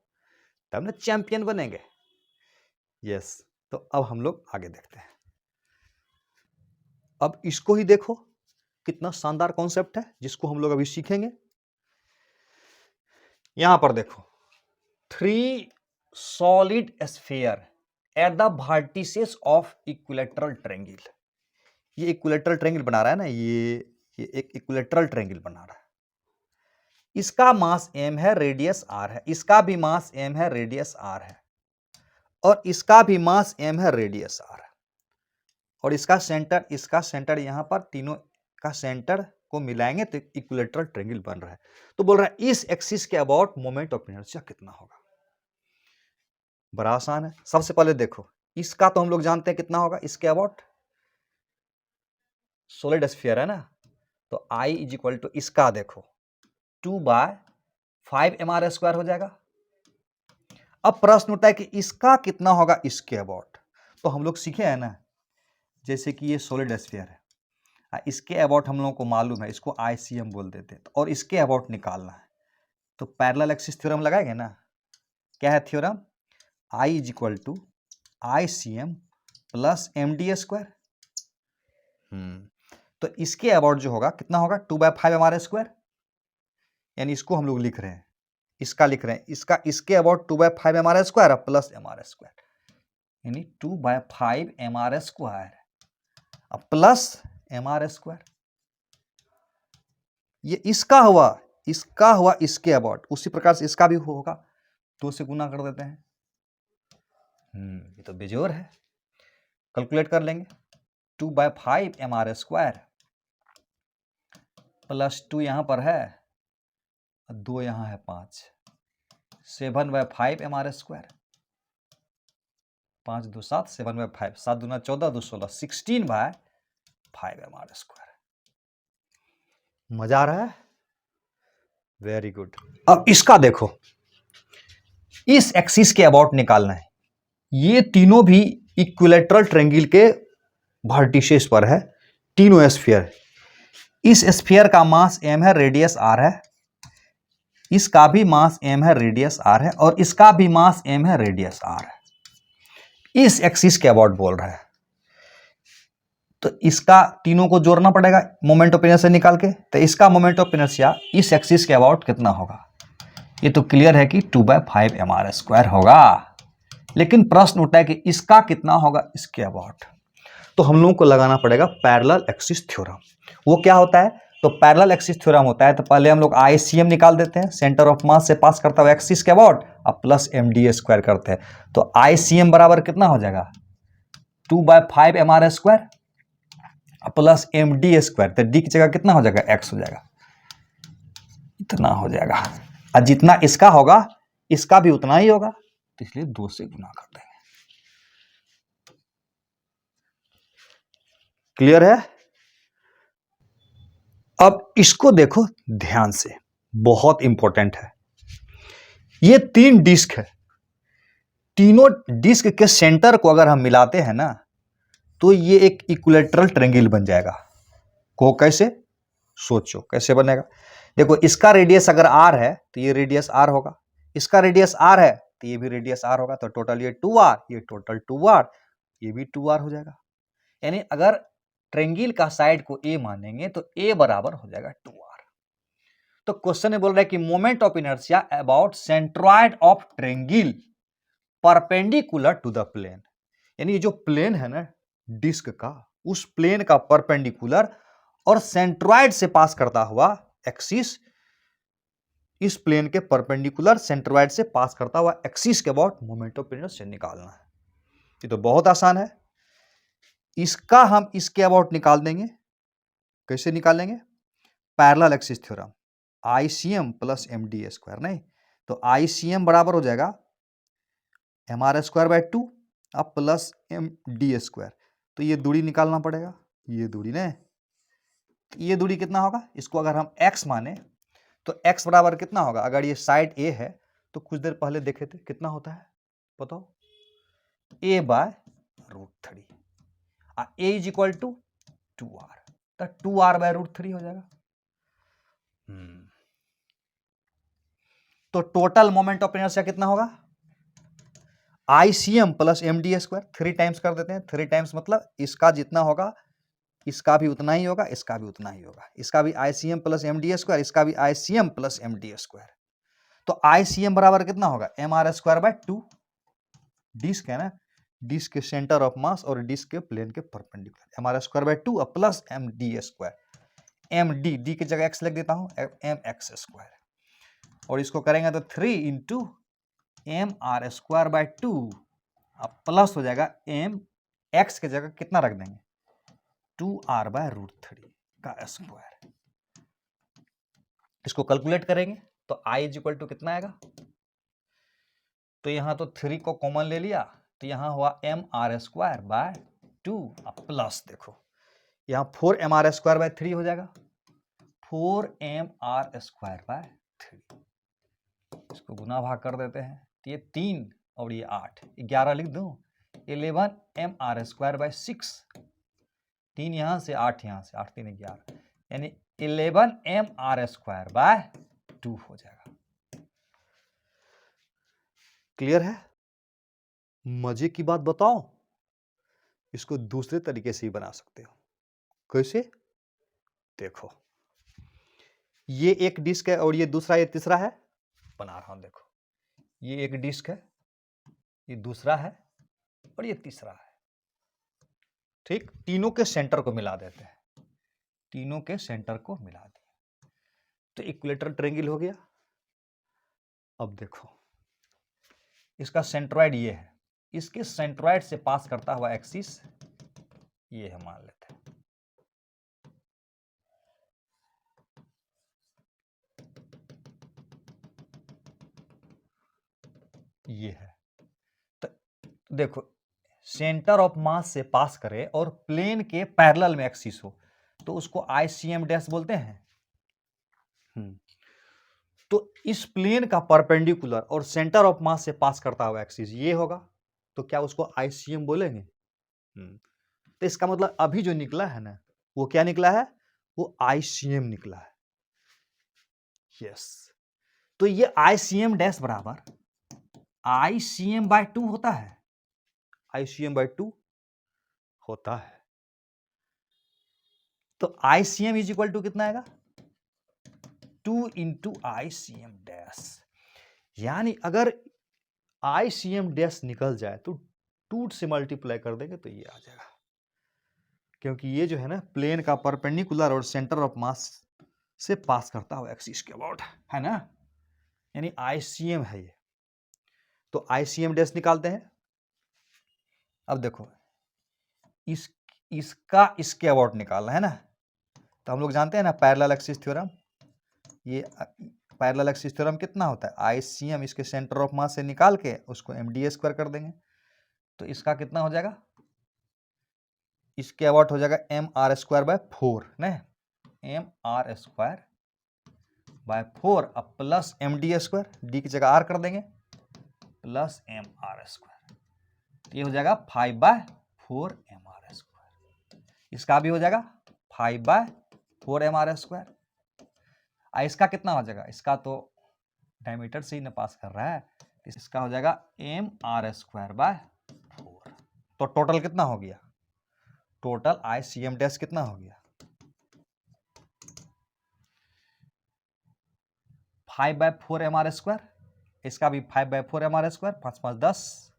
तब ना चैंपियन बनेंगे। यस, तो अब हम लोग आगे देखते हैं। अब इसको ही देखो, कितना शानदार कॉन्सेप्ट है जिसको हम लोग अभी सीखेंगे। यहां पर देखो, 3 solid sphere at the vertices of equilateral triangle. ये इक्विलैटरल ट्रायंगल बना रहा है ना, ये एक इक्विलैटरल ट्रायंगल बना रहा है। इसका मास m है, रेडियस r है। इसका भी मास m है, रेडियस r है, और इसका भी मास m है, रेडियस r है। और इसका सेंटर यहाँ पर, तीनों का सेंटर को मिलाएंगे तो इक्विलेटरल ट्रायंगल बन रहा है। तो बोल रहा है इस एक्सिस के अबाउट मोमेंट ऑफ इनर्शिया कितना होगा। बड़ा आसान है। सबसे पहले देखो, इसका तो हम लोग जानते हैं कितना होगा, इसके अबाउट सॉलिड स्फीयर है ना, तो I इज इक्वल टू इसका देखो 2/5 mr² हो जाएगा। अब प्रश्न उठता है कि इसका कितना होगा इसके अबाउट। तो हम लोग सीखे हैं ना, जैसे कि ये सॉलिड स्फीयर है, इसके अबाउट हम लोगों को मालूम है, इसको ICM बोल देते हैं, और इसके अबाउट निकालना है तो पैरेलल एक्सिस थ्योरम लगाएंगे ना। क्या है theorem? I is equal to ICM plus MD²। तो इसके अबाउट जो होगा कितना होगा, 2/5 mr², यानी इसको हम लोग लिख रहे हैं, इसका लिख रहे हैं, इसके अबाउट 2/5 mr² प्लस mr², यानी 2/5 mr² प्लस mr²। ये इसका हुआ इसके अबाउट, उसी प्रकार से इसका भी होगा, 2 से गुना कर देते हैं। ये तो बेजोर है, कैलकुलेट कर लेंगे। 2/5 mr² प्लस 2 यहां पर है, 2 यहां है 5, 7/5 mr², 5 2 7, 7/5, 7 दूना 14, 2 16, 16/5 mr²। मजा आ रहा है? Very good. अब इसका देखो, इस एक्सिस के अबाउट निकालना है। ये तीनों भी इक्विलेटरल ट्रायंगल के वर्टिसेस पर है, तीनों स्फीयर। इस स्फीयर का मास m है, रेडियस r है, इसका भी मास m है, रेडियस r है, और इसका भी मास m है, रेडियस r है। इस एक्सिस के अबाउट बोल रहा है, तो इसका तीनों को जोड़ना पड़ेगा मोमेंट ऑफ इनर्शिया निकाल के। तो इसका मोमेंट ऑफ इनर्शिया इस एक्सिस के अबाउट कितना होगा, ये तो क्लियर है कि 2/5 mr² होगा। लेकिन प्रश्न उठता है कि इसका कितना होगा इसके अबाउट। तो हम लोगों को लगाना पड़ेगा पैरेलल एक्सिस थ्योरम। वो क्या होता है, तो पैरेलल एक्सिस थ्योरम होता है, तो पहले हम लोग ICM निकाल देते हैं, सेंटर ऑफ मास से पास करता हुआ एक्सिस के अबाउट, अब प्लस MD² करते हैं। तो ICM बराबर कितना हो जाएगा, 2/5 mr² प्लस MD², तो D की जगह कितना हो जाएगा, x हो जाएगा, इतना हो जाएगा। और जितना इसका होगा इसका भी उतना ही होगा, तो इसलिए 2 से गुना कर देंगे। क्लियर है? अब इसको देखो ध्यान से, बहुत इंपॉर्टेंट है। ये 3 डिस्क है, तीनों डिस्क के सेंटर को अगर हम मिलाते हैं ना, तो ये एक इक्विलेटरल ट्रायंगल बन जाएगा। को कैसे, सोचो कैसे बनेगा। देखो, इसका रेडियस अगर r है तो ये रेडियस r होगा, इसका रेडियस r है तो ये भी रेडियस r होगा, तो टोटल ये 2r, ये टोटल 2r, ये भी 2r हो जाएगा। यानी अगर ट्रायंगल का साइड को a मानेंगे तो a बराबर हो जाएगा 2r। तो क्वेश्चन में बोल रहा है कि moment of inertia about centroid of triangle perpendicular to the plane, यानी ये जो प्लेन है ना डिस्क का, उस प्लेन का परपेंडिकुलर और सेंट्रॉइड से पास करता हुआ एक्सिस, इस प्लेन के परपेंडिकुलर सेंट्रॉइड से पास करता हुआ एक्सिस के अबाउट मोमेंट ऑफ इनर्शिया निकालना है। ये तो बहुत आसान है। इसका हम इसके अबाउट निकाल देंगे। कैसे निकालेंगे, parallel axis theorem, ICM plus MD², नहीं तो ICM बराबर हो जाएगा mr²/2 अब प्लस MD², तो ये दूरी निकालना पड़ेगा, ये दूरी ने, ये दूरी कितना होगा, इसको अगर हम x माने तो x बराबर कितना होगा, अगर ये साइड a है तो कुछ देर पहले देखे थे कितना होता है बताओ, a/√3, a is equal to 2r, तो 2r/√3 हो जाएगा। तो टोटल मोमेंट ऑफ इनर्शिया कितना होगा, ICM प्लस MD², 3 टाइम्स कर देते हैं, 3 टाइम्स मतलब इसका जितना होगा इसका भी उतना ही होगा, इसका भी उतना ही होगा, इसका भी ICM प्लस MD², इसका भी ICM प्लस MD²। तो ICM बराबर कितना होगा, mr²/2, डिस्क है ना, डिस्क के सेंटर ऑफ मास और डिस्क के प्लेन के perpendicular, mr²/2 plus MD², MD, D की जगह x लिख देता हूं, mx², और इसको करेंगे तो 3 इंटू mr²/2 अब प्लस हो जाएगा m, x की जगह कितना रख देंगे 2r/√3 का स्क्वायर। इसको कैलकुलेट करेंगे तो i इज इक्वल टू कितना आएगा, तो यहां तो 3 को कॉमन ले लिया तो यहां हुआ mr²/2 प्लस देखो यहां 4mr²/3 हो जाएगा, 4mr²/3। इसको गुना भाग कर देते हैं तो ये 3 और ये 8, 11 लिख दूं, 11mr²/6, 3 यहां से 8 यहां से, 8 3 11, यानी 11mr²/2 हो जाएगा। क्लियर है? मजे की बात बताओ, इसको दूसरे तरीके से ही बना सकते हो। कैसे? देखो ये एक डिस्क है और ये दूसरा, ये तीसरा है, बना रहा हूं देखो, ये एक डिस्क है, ये दूसरा है और ये तीसरा है। ठीक, तीनों के सेंटर को मिला देते हैं, तीनों के सेंटर को मिला दिया तो इक्विलेटरल ट्रायंगल हो गया। अब देखो इसका सेंट्रॉइड ये है, इसके सेंट्रॉइड से पास करता हुआ एक्सिस ये है, मान लेते हैं। ये है, तो देखो सेंटर ऑफ मास से पास करे और प्लेन के पैरेलल में एक्सिस हो तो उसको ICM डैश बोलते हैं। तो इस प्लेन का परपेंडिकुलर और सेंटर ऑफ मास से पास करता हुआ एक्सिस ये होगा, तो क्या उसको ICM बोलेंगे? तो इसका मतलब अभी जो निकला है ना, वो क्या निकला है? वो ICM निकला है। यस, तो ये ICM डैश बराबर ICM/2 होता है, ICM/2 होता है। तो ICM इज इक्वल टू कितना आएगा? 2 इंटू ICM डैश, यानी अगर ICM डैश निकल जाए तो 2 से मल्टीप्लाई कर देंगे तो ये आ जाएगा, क्योंकि ये जो है ना प्लेन का परपेंडिकुलर और सेंटर ऑफ मास से पास करता हुआ एक्सिस के अबाउट है ना, यानी ICM है ये। तो ICM डैश निकालते हैं। अब देखो इसका इसके अबाउट निकालना है ना, तो हम लोग जानते हैं ना पैरेलल एक्सिस थ्योरम, ये पैरेलल एक्सिस थ्योरम कितना होता है? ICM इसके सेंटर ऑफ मास से निकाल के उसको MDA² कर देंगे तो इसका कितना हो जाएगा? इसके अबाउट हो जाएगा mr²/4 ना, mr²/4 अब प्लस MDA², डी की जगह r कर देंगे प्लस mr², ये हो जाएगा 5/4 mr²। इसका भी हो जाएगा 5/4 mr²। इसका कितना हो जाएगा? इसका तो डायमीटर से ही न पास कर रहा है, इसका हो जाएगा mr²/4। तो टोटल कितना हो गया? टोटल ICM डैश कितना हो गया? 5/4 mr², इसका भी 5/4 mr², 5 5 10,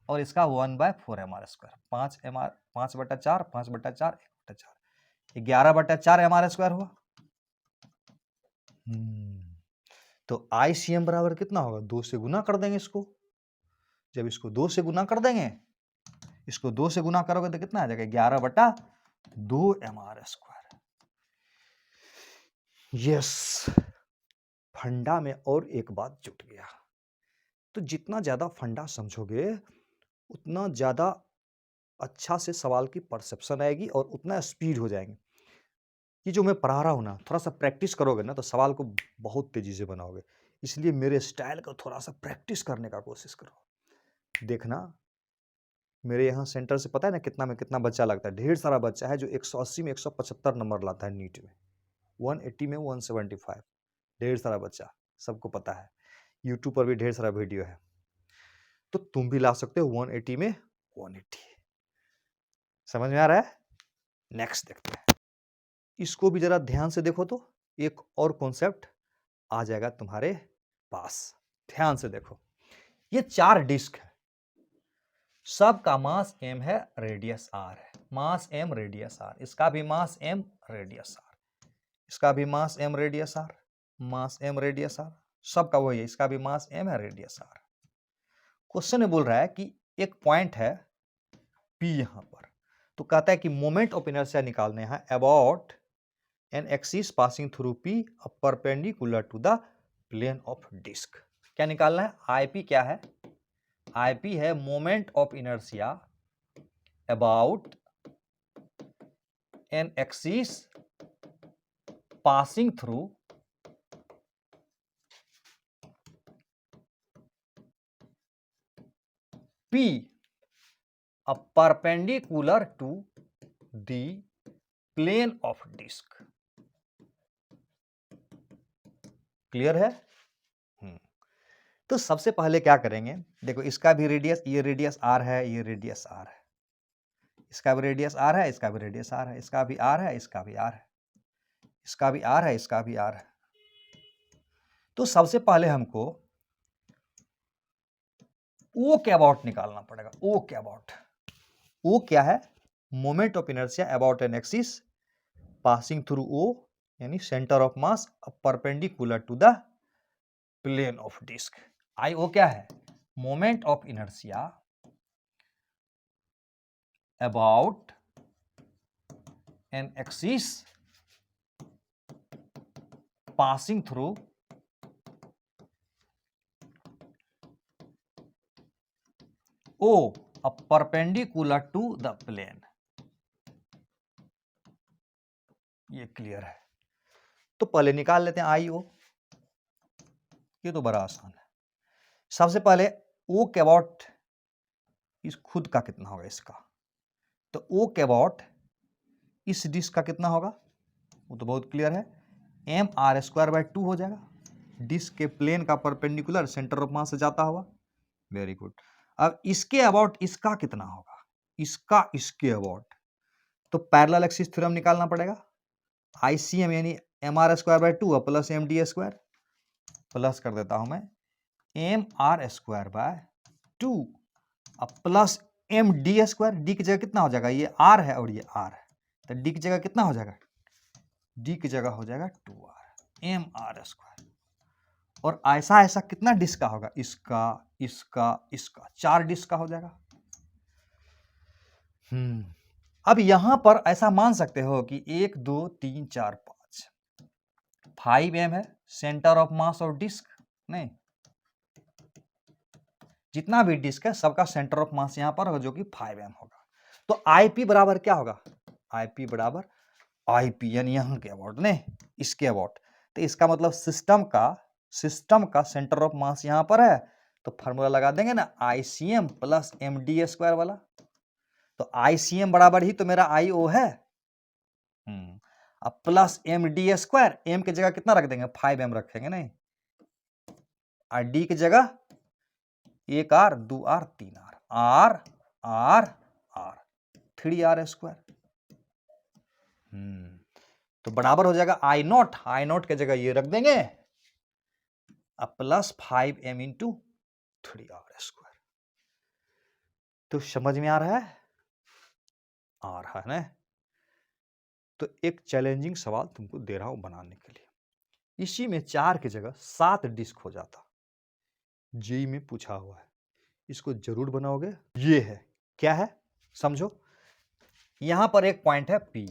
और इसका 1/4 mr², 5/4, 5/4, 1/4, 11/4 mr² हुआ। तो ICM बराबर कितना होगा? 2 से गुना कर देंगे इसको, जब इसको 2 से गुना कर देंगे, इसको 2 से गुना करोगे तो कितना आ जाएगा? 11/2 mr²। यस, फंडा में और एक बात जुट गया। तो जितना ज्यादा फंडा समझोगे उतना ज्यादा अच्छा से सवाल की परसेप्शन आएगी और उतना स्पीड हो जाएंगे। ये जो मैं पढ़ा रहा हूँ ना, थोड़ा सा प्रैक्टिस करोगे ना तो सवाल को बहुत तेजी से बनाओगे, इसलिए मेरे स्टाइल को थोड़ा सा प्रैक्टिस करने का कोशिश करो। देखना मेरे यहाँ सेंटर से पता है ना कितना में कितना बच्चा लगता है, ढेर सारा बच्चा है जो 180 में 175 नंबर लाता है, नीट में 180 में 175, ढेर सारा बच्चा, सबको पता है, यूट्यूब पर भी ढेर सारा वीडियो है। तो तुम भी ला सकते हो 180 में 180। समझ में आ रहा है? नेक्स्ट देखते हैं, इसको भी जरा ध्यान से देखो तो एक और कॉन्सेप्ट आ जाएगा तुम्हारे पास। ध्यान से देखो, ये 4 डिस्क है, सबका मास m है, रेडियस r है, मास m रेडियस r, इसका भी मास m रेडियस r, इसका भी मास m रेडियस r, मास m रेडियस r, सबका वही है, इसका भी मास m है, रेडियस r। क्वेश्चन में बोल रहा है कि एक पॉइंट है P यहां पर, तो कहता है कि मोमेंट ऑफ इनर्शिया निकालने हैं about an axis passing through P perpendicular to the plane of disk. क्या निकालना है? आईपी क्या है? आईपी है moment of inertia about an axis passing through P perpendicular to the plane of disk। Clear है? तो सबसे पहले क्या करेंगे, देखो इसका भी रेडियस, ये रेडियस r है, ये रेडियस r है, इसका भी रेडियस r है, इसका भी रेडियस r है, इसका भी r है, इसका भी r है, इसका भी r है, इसका भी r है। तो सबसे पहले हमको O के अबाउट निकालना पड़ेगा। O के अबाउट, O क्या है? Moment of inertia about an axis passing through O यानी centre of mass perpendicular to the plane of disc. I O क्या है? Moment of inertia about an axis passing through O perpendicular to the plane. ये clear है? तो पहले निकाल लेते हैं आई ओ। ये तो बड़ा आसान है। सबसे पहले O के अबाउट इस खुद का कितना होगा इसका, तो O के अबाउट इस डिस्क का कितना होगा, वो तो बहुत क्लियर है, mr²/2 हो जाएगा। डिस्क के प्लेन का परपेंडिकुलर सेंटर ऑफ मास से जाता हुआ। Very good. अब इसके अबाउट इसका कितना होगा, इसका इसके अबाउट, तो पैरेलल एक्सिस थ्योरम निकालना पड़ेगा। ICM यानी mr²/2 प्लस md², प्लस कर देता हूं मैं mr²/2 प्लस md²। डी की जगह कितना हो जाएगा, ये r है और ये r है, तो डी की जगह कितना हो जाएगा, डी की जगह हो जाएगा 2r mr²। और ऐसा ऐसा कितना डिस्क का होगा, इसका इसका इसका 4 डिस्क का हो जाएगा। अब यहां पर ऐसा मान सकते हो कि 1 2 3 4 5 m है सेंटर ऑफ मास और डिस्क, नहीं जितना भी डिस्क है सबका सेंटर ऑफ मास यहां पर होगा जो कि 5 m होगा। तो आईपी बराबर क्या होगा, आईपी बराबर आईपी यानी यहां के अबाउट, नहीं इसके अबाउट। तो इसका मतलब सिस्टम का सेंटर ऑफ मास यहां पर है, तो फॉर्मूला लगा देंगे ना ICM प्लस md² वाला। तो ICM बराबर ही तो मेरा IO है, अब प्लस md², m की जगह कितना रख देंगे 5m रखेंगे, नहीं और d की जगह 1r 2r 3r r r r 3r²। तो बराबर हो जाएगा I0 की जगह ये रख देंगे अब प्लस 5m इंटू 3r²। तो समझ में आ रहा है? आ रहा है ना? तो एक चैलेंजिंग सवाल तुमको दे रहा हूं बनाने के लिए। इसी में 4 की जगह 7 डिस्क हो जाता, जेई में पूछा हुआ है, इसको जरूर बनाओगे। ये है, क्या है समझो। यहां पर एक पॉइंट है P,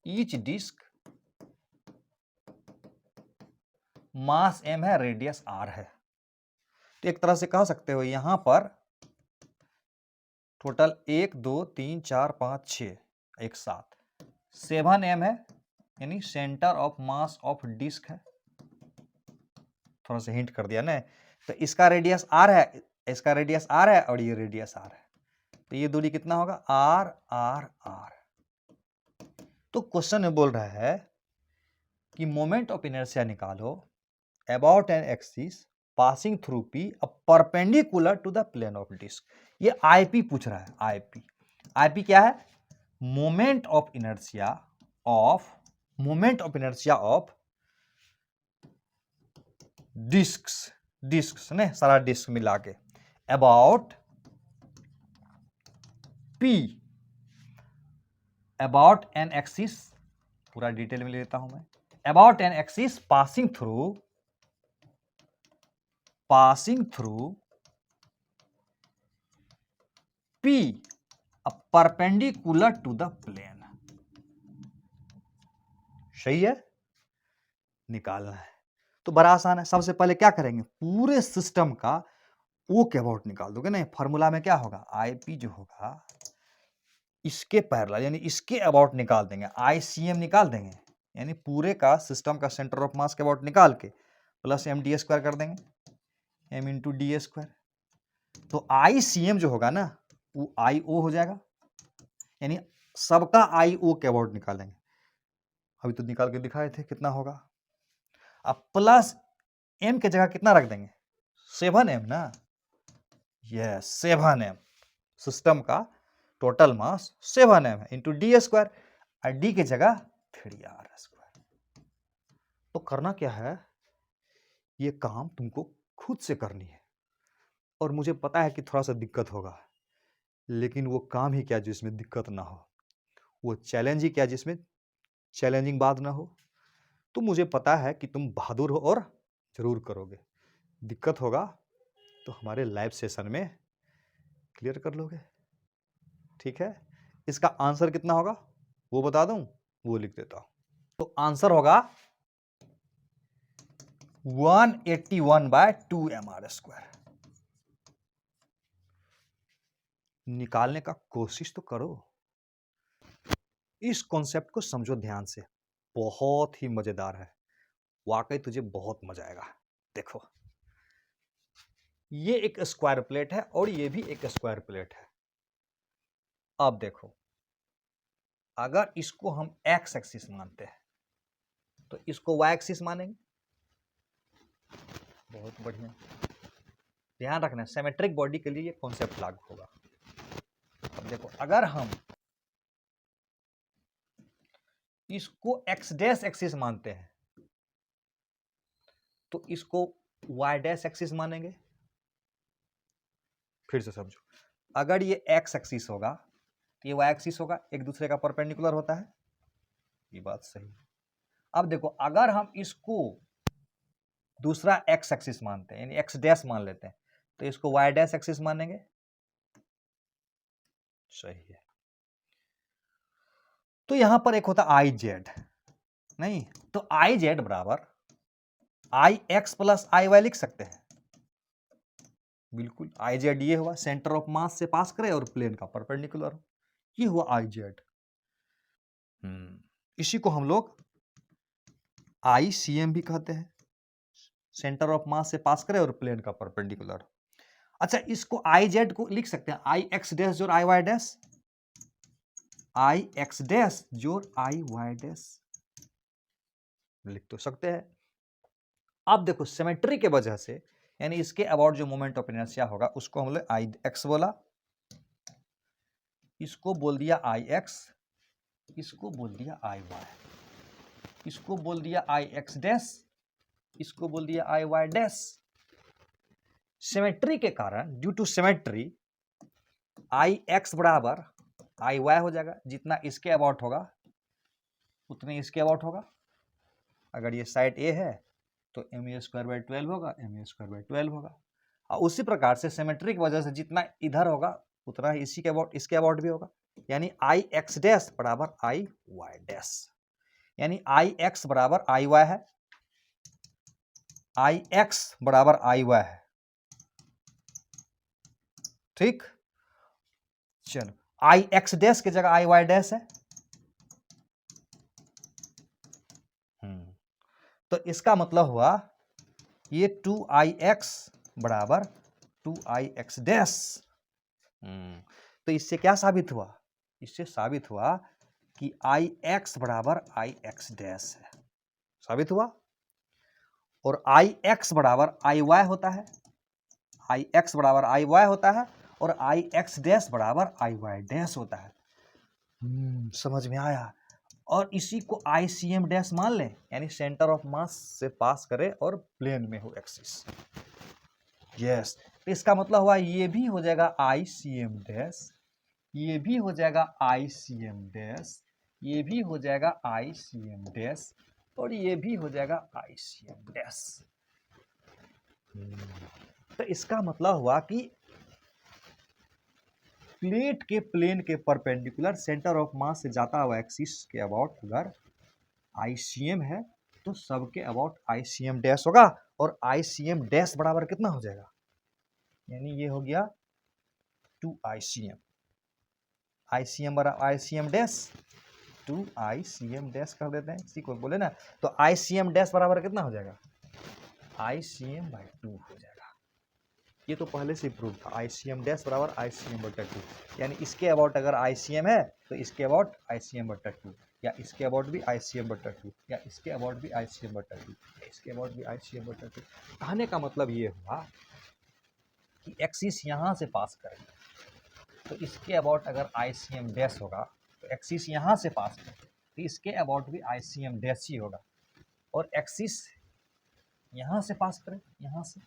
ईच डिस्क मास m है, रेडियस r है। तो एक तरह से कह सकते हो यहां पर टोटल 1 2 3 4 5 6 एक 7 m है, यानी centre of mass of disk है। थोड़ा सा हिंट कर दिया ना। तो इसका रेडियस r है, इसका रेडियस r है और ये रेडियस r है, तो ये दूरी कितना होगा r r r। तो क्वेश्चन में बोल रहा है कि मोमेंट ऑफ इनर्शिया निकालो about an axis passing through P perpendicular to the plane of disk. ये आईपी पूछ रहा है। आईपी क्या है, moment of inertia of disks ने सारा डिस्क मिला के about P about an axis, पूरा डिटेल में लेता हूं मैं, about an axis passing through P perpendicular to the plane. सही है, निकालना है तो बड़ा आसान है। सबसे पहले क्या करेंगे, पूरे सिस्टम का ओ के अबाउट निकाल दोगे ना। फॉर्मूला में क्या होगा, आईपी जो होगा इसके पैरेलल यानी इसके अबाउट निकाल देंगे, आईसीएम निकाल देंगे, यानी पूरे का सिस्टम का सेंटर ऑफ मास के अबाउट निकाल के प्लस एम डी स्क्वायर कर देंगे, एम इंटू डी स्क्वायर। तो आईसीएम जो होगा ना वो आई ओ हो जाएगा, यानी सबका आई ओ के अबाउट निकालेंगे। अभी तो निकाल के दिखाए थे कितना होगा। अब प्लस एम के जगह कितना रख देंगे, 7m ना, यस 7m। सिस्टम का टोटल मास 7m है इंटू डी स्क्वायर, और डी की जगह 3r स्क्वायर। तो करना क्या है, ये काम तुमको खुद से करनी है, और मुझे पता है कि थोड़ा सा दिक्कत होगा, लेकिन वो काम ही क्या जिसमें दिक्कत ना हो, वो चैलेंज ही क्या जिसमें चैलेंजिंग बात ना हो। तो मुझे पता है कि तुम बहादुर हो और जरूर करोगे। दिक्कत होगा तो हमारे लाइव सेशन में क्लियर कर लोगे, ठीक है। इसका आंसर कितना होगा वो बता दूं, वो लिख देता हूं। तो आंसर होगा 181/2mr²। निकालने का कोशिश तो करो, इस कॉन्सेप्ट को समझो ध्यान से, बहुत ही मजेदार है, वाकई तुझे बहुत मजा आएगा। देखो ये एक स्क्वायर प्लेट है और ये भी एक स्क्वायर प्लेट है। अब देखो अगर इसको हम एक्स एक्सिस मानते हैं तो इसको वाई एक्सिस मानेंगे। बहुत बढ़िया, ध्यान रखना सिमेट्रिक बॉडी के लिए ये कॉन्सेप्ट लागू होगा। अब देखो अगर हम इसको एक्स डैश एक्सिस मानते हैं तो इसको वाई डैश एक्सिस मानेंगे। फिर से समझो, अगर ये एक्स एक्सिस होगा तो ये वाई एक्सिस होगा, एक दूसरे का परपेंडिकुलर होता है, ये बात सही है। अब देखो अगर हम इसको दूसरा एक्स एक्सिस मानते हैं यानी एक्स डैश मान लेते हैं तो इसको वाई डैश एक्सिस मानेंगे, सही है। तो यहां पर एक होता आई जेड, नहीं तो आई जेड बराबर आई एक्स प्लस आई वाई लिख सकते हैं, बिल्कुल। आई जेड ये हुआ सेंटर ऑफ मास से पास करे और प्लेन का परपेंडिकुलर, ये हुआ आई जेड। इसी को हम लोग आई सी एम भी कहते हैं, सेंटर ऑफ मास से पास करे और प्लेन का परपेंडिकुलर। अच्छा इसको आई जेड को लिख सकते हैं आई एक्स डैश जोड़ आई वाई डैश, आई एक्स डैश जोड़ आई वाई डैश लिख तो सकते हैं। अब देखो सिमेट्री के वजह से यानी इसके अबाउट जो मोमेंट ऑफ इनर्शिया होगा उसको हम लोग आई एक्स बोला, इसको बोल दिया आई एक्स, इसको बोल दिया आई वाई, इसको बोल दिया आई एक्स डैश, इसको बोल दिया आई वाई डैश। सिमेट्री के कारण due to symmetry I X बराबर आई वाई हो जाएगा, जितना इसके अबाउट होगा उतने इसके अबाउट होगा। अगर ये साइड ए है तो एम ए स्क्वायर बाई 12 होगा, एम ए स्क्वायर बाई 12 होगा। और उसी प्रकार से सिमेट्री की वजह से जितना इधर होगा उतना ही इसी के अबाउट इसके अबाउट भी होगा, यानी आई एक्स डैश बराबर आई वाई डैश, यानी आई एक्स बराबर आई वाई है, आई एक्स बराबर आई वाई है, ठीक। चलो आई एक्स डैश की जगह आई वाई डैश है, तो इसका मतलब हुआ ये 2ix बराबर 2ix डैश। तो इससे क्या साबित हुआ, इससे साबित हुआ कि आई एक्स बराबर आई एक्स डैश है, साबित हुआ। और आई एक्स बराबर आई वाई होता है, आई एक्स बराबर आई वाई होता है, और आई एक्स डैश बराबर आई वाई डैश होता है। समझ में आया। और इसी को आई सी एम डैश मान लें, यानी सेंटर ऑफ मास से पास करे और प्लेन में हो एक्सिस, यस। तो इसका मतलब हुआ ये भी हो जाएगा आई सी एम डैश, ये भी हो जाएगा आई सी एम डैश, ये भी हो जाएगा आई सी एम डैश, और ये भी हो जाएगा आई सी एम डैश। तो इसका मतलब हुआ कि प्लेट के प्लेन के परपेंडिकुलर सेंटर ऑफ मास से जाता हुआ एक्सिस के अबाउट अगर आईसीएम है तो सबके अबाउट आईसीएम डैश होगा, और आईसीएम डैश बराबर कितना हो जाएगा, यानी ये हो गया 2 आईसीएम, आईसीएम बराबर आईसीएम डैश 2 आईसीएम डैश कर देते हैं, इसी को बोले ना। तो आईसीएम डैश बराबर कितना हो जाएगा, आईसीएम बाई 2 हो जाएगा। ये तो पहले से प्रूव था, आईसीएम डैश बराबर आईसीएम बटा 2, यानी इसके अबाउट अगर आईसीएम है तो इसके अबाउट आईसीएम बटा 2, या इसके अबाउट भी आईसीएम बटा 2, या इसके अबाउट भी आईसीएम बटा 2, या इसके अबाउट भी आईसीएम बटा 2। कहने का मतलब ये हुआ कि एक्सिस यहाँ से पास करेगा तो इसके अबाउट अगर आईसीएम डैश होगा, तो एक्सिस यहाँ से पास करेगा तो इसके अबाउट भी आईसीएम डैश ही होगा, और एक्सिस यहाँ से पास करे यहाँ से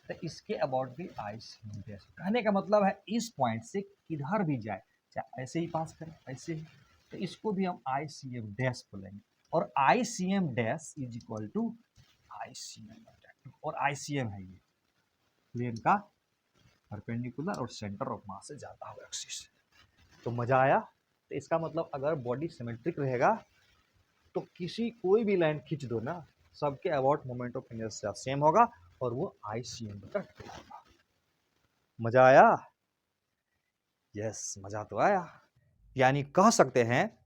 तो इसके अबाउट भी आईसीएम डैश। कहने का मतलब है इस पॉइंट से किधर भी जाए, चाहे ऐसे ही पास करे ऐसे ही, तो इसको भी हम आईसीएम डैश बोलेंगे, और ICM dash is equal to ICM, और आईसीएम है ये प्लेन का परपेंडिकुलर और सेंटर ऑफ मास से जाता हुआ एक्सिस। तो मजा आया। तो इसका मतलब अगर बॉडी सिमेट्रिक रहेगा तो किसी कोई भी लाइन खींच दो ना, सबके about moment of inertia same होगा और वो आईसीएम बटा 2 होगा। मजा आया? यस, मजा तो आया। यानी कह सकते हैं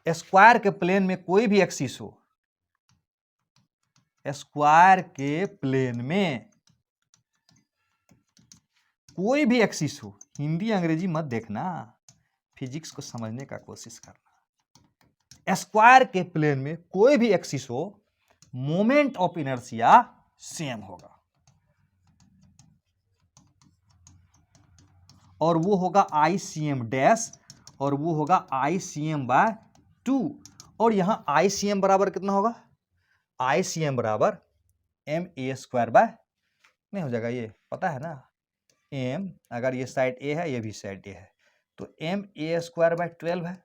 स्क्वायर के प्लेन में कोई भी एक्सिस हो, स्क्वायर के प्लेन में कोई भी एक्सिस हो, हिंदी अंग्रेजी मत देखना, फिजिक्स को समझने का कोशिश करना। स्क्वायर के प्लेन में कोई भी एक्सिस हो, मोमेंट ऑफ इनर्शिया सेम होगा, और वो होगा आईसीएम डैश, और वो होगा आईसीएम बाय 2, और यहां आईसीएम बराबर कितना होगा, आईसीएम बराबर एम ए स्क्वायर बाय, नहीं हो जाएगा, ये पता है ना, एम अगर ये साइड ए है ये भी साइड ए है तो एम ए स्क्वायर बाय 12 है,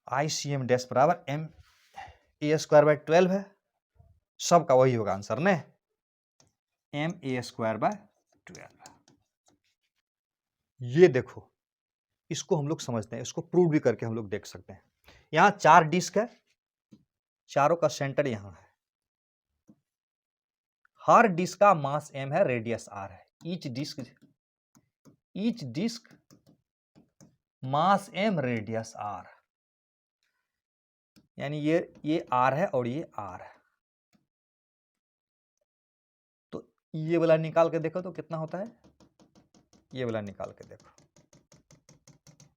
आईसीएम डैश बराबर एम ए स्क्वायर बाय 12 है, सबका वही होगा आंसर ने, एम ए स्क्वायर बाय 12। ये देखो, इसको हम लोग समझते हैं, इसको प्रूव भी करके हम लोग देख सकते हैं। यहां 4 डिस्क है, चारों का सेंटर यहां है, हर डिस्क का मास m है, रेडियस r है, ईच डिस्क मास m रेडियस r, यानी ये r है और ये r है। तो ये वाला निकाल के देखो तो कितना होता है, ये वाला निकाल के देखो,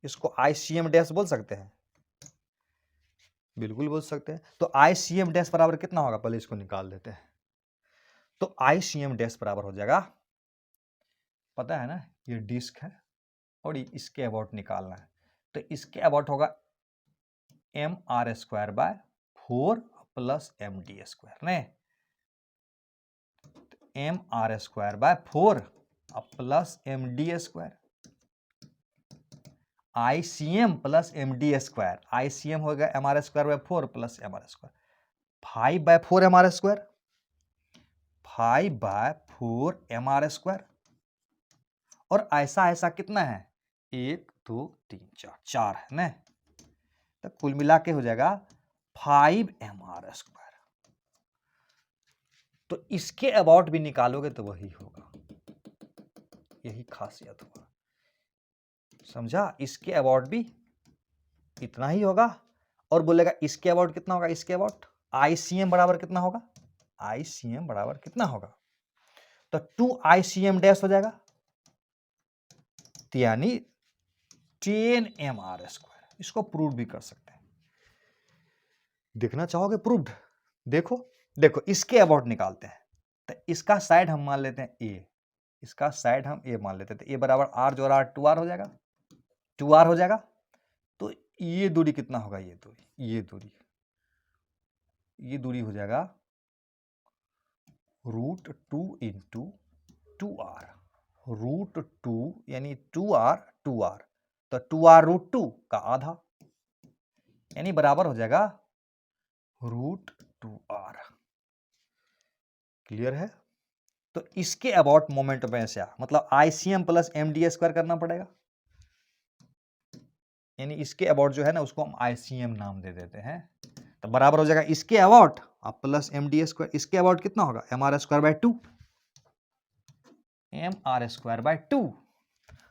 इसको आईसीएम डैश बोल सकते हैं, बिल्कुल बोल सकते हैं। तो आईसीएम डैश बराबर कितना होगा, पहले इसको निकाल देते हैं। तो आईसीएम डैश बराबर हो जाएगा, पता है ना, ये डिस्क है और इसके अबाउट निकालना है, तो इसके अबाउट होगा M R square by 4 plus M D square, नहीं M R square by 4 plus M D square, ICM plus M D square, ICM हो गया M R square by 4 plus M R square, 5 by 4 M R square, 5 by 4 M R square, और ऐसा ऐसा कितना है, 1 2 3 4, 4 है ना, तो कुल मिला के हो जाएगा 5 एम आर स्क्वायर। तो इसके अबाउट भी निकालोगे तो वही होगा, यही खासियत होगा, समझा। इसके अबाउट भी इतना ही होगा, और बोलेगा इसके अबाउट कितना होगा, इसके अबाउट आईसीएम बराबर कितना होगा, आईसीएम बराबर कितना होगा, तो 2 आईसीएम डैश हो जाएगा, यानी 10 एम आर स्क्वायर। इसको प्रूव भी कर सकते हैं, देखना चाहोगे प्रूव्ड, देखो देखो इसके अबाउट निकालते हैं, तो इसका साइड हम मान लेते हैं ए, इसका साइड हम ए मान लेते हैं, तो ए बराबर आर जोड़ आर 2r हो जाएगा, 2r हो जाएगा। तो ये दूरी कितना होगा, ये दूरी हो जाएगा √2 इंटू 2r, √2 यानी 2r, तो 2r √2 का आधा, यानी बराबर हो जाएगा √2r। क्लियर है? तो इसके अबाउट मोमेंट ऑफ इनर्शिया मतलब ICM प्लस MDS स्क्वायर करना पड़ेगा, यानी इसके अबाउट जो है ना उसको हम ICM नाम दे देते हैं। तो बराबर हो जाएगा इसके अबाउट अब प्लस MDS स्क्वायर, इसके अबाउट कितना होगा MR square by 2, MR square by 2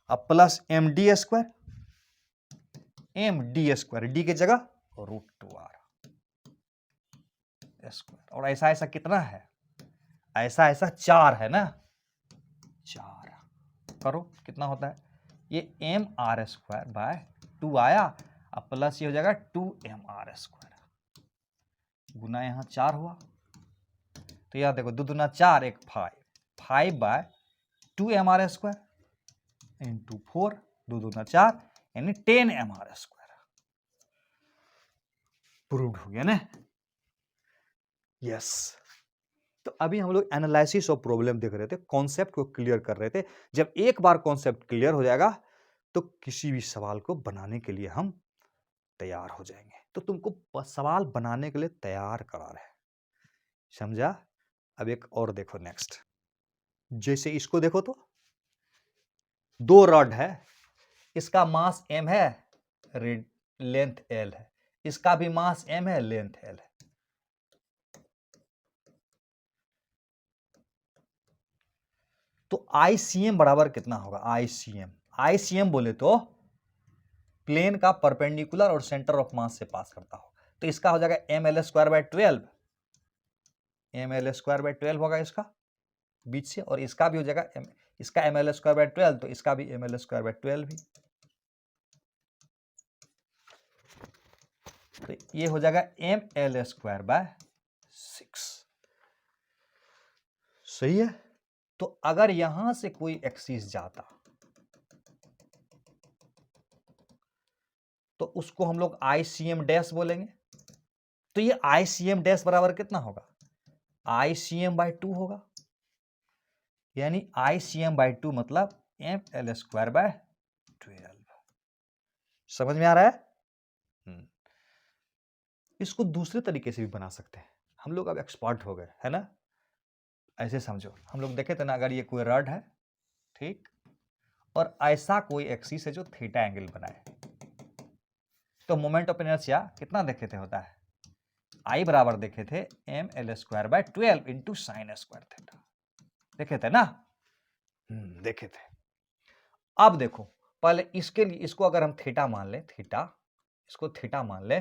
अब plus MDS square, MDS square, D की जगह √2R स्क्वायर। और ऐसा ऐसा कितना है, ऐसा ऐसा 4 है ना, 4 करो कितना होता है, ये MR स्क्वायर बाय 2 आया, अब प्लस ये हो जाएगा 2MR स्क्वायर गुना यहाँ 4 हुआ, तो यार देखो 2 दूना 4 एक 5 बाय 2MR स्क्वायर इंटू 4, 2 दूना 4 यानी 10MR स्क्वायर। प्रूव्ड हो गया ना, यस। तो अभी हम लोग एनालिसिस ऑफ प्रॉब्लम देख रहे थे, कॉन्सेप्ट को क्लियर कर रहे थे। जब एक बार कॉन्सेप्ट क्लियर हो जाएगा तो किसी भी सवाल को बनाने के लिए हम तैयार हो जाएंगे। तो तुमको सवाल बनाने के लिए तैयार करा रहे हैं, समझा। अब एक और देखो नेक्स्ट, जैसे इसको देखो तो 2 रॉड है, इसका मास m है, लेंथ l है, इसका भी मास m है, लेंथ l है। तो ICM बराबर कितना होगा, ICM बोले तो प्लेन का परपेंडिकुलर और सेंटर ऑफ मास से पास करता हो, तो इसका हो जाएगा ML square by 12, ML square by 12 होगा इसका बीच से, और इसका भी हो जाएगा इसका ML स्क्वायर बाय 12, तो इसका भी ML स्क्वायर बाय 12 भी, तो ये हो जाएगा ML स्क्वायर बाय 6। सही है। तो अगर यहां से कोई एक्सिस जाता तो उसको हम लोग ICM डैश बोलेंगे, तो ये ICM डैश बराबर कितना होगा, ICM बाय 2 होगा, यानी ICM बाय 2 मतलब ML स्क्वायर बाय 12। समझ में आ रहा है। इसको दूसरे तरीके से भी बना सकते हैं, हम लोग अब एक्सपर्ट हो गए है ना। ऐसे समझो, हम लोग देखे थे ना, अगर ये कोई रॉड है ठीक, और ऐसा कोई एक्सिस है जो थीटा एंगल बनाए, तो मोमेंट ऑफ इनर्शिया कितना देखे थे होता है, I बराबर देखे थे ML square by 12 into sine square theta, देखे थे ना, देखे थे। अब देखो पहले इसके लिए, इसको अगर हम थीटा मान ले, थीटा, इसको थीटा मान ले,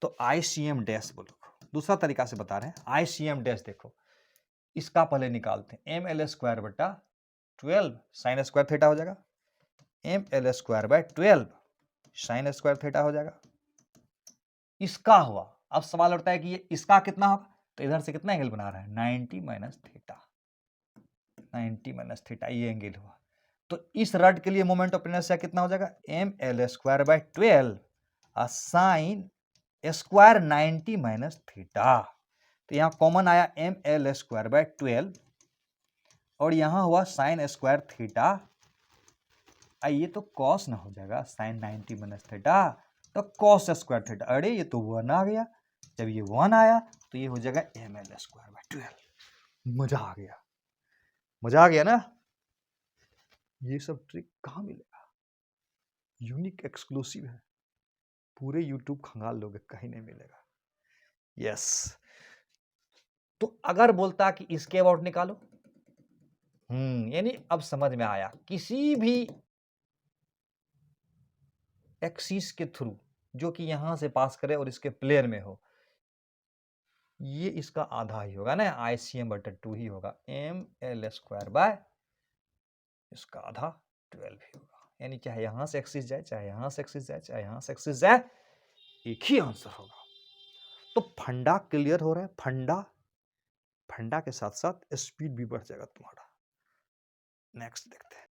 तो ICM डैश बोलो, दूसरा तरीका से बता रहे हैं, ICM डैश देखो, इसका पहले निकालते हैं, ML स्क्वायर बटा 12 साइन स्क्वायर थीटा हो जाएगा, ML square by 12 sine square theta हो जाएगा। इसका हुआ, अब सवाल उठता है कि ये इसका कितना होगा, तो इधर से कितना एंगल बना रहा है 90 माइनस थीटा, 90 माइनस थीटा ये एंगल हुआ। तो इस रॉड के लिए मोमेंट ऑफ इनर्शिया कितना हो जाएगा, ML square by 12 sine square 90 minus theta, तो यहां कॉमन आया ML स्क्वायर बाय 12 और यहां हुआ साइन स्क्वायर थीटा, ये तो कॉस ना हो जाएगा, साइन 90 माइनस थीटा तो कॉस स्क्वायर थीटा, अरे ये तो 1 आ गया, जब ये 1 आया तो ये हो जाएगा ML स्क्वायर बाय 12। मजा आ गया, मजा आ गया ना। ये सब ट्रिक कहाँ मिलेगा, यूनिक एक्सक्लूसिव है, पूरे यूट्यूब खंगाल लोगे, कहीं नहीं मिलेगा। यस। तो अगर बोलता कि इसके अबाउट निकालो, यानी अब समझ में आया, किसी भी एक्सिस के थ्रू जो कि यहां से पास करे और इसके प्लेन में हो, ये इसका आधा ही होगा ना, ICM बटा 2 ही होगा, ML स्क्वायर बाय इसका आधा 12 ही होगा, यानी चाहे यहां से एक्सिस जाए, चाहे यहां से एक्सिस जाए, चाहे यहां से एक्सिस जाए, एक ही आंसर होगा। तो फंडा क्लियर हो रहा है, फंडा के साथ साथ स्पीड भी बढ़ जाएगा तुम्हारा। नेक्स्ट देखते हैं।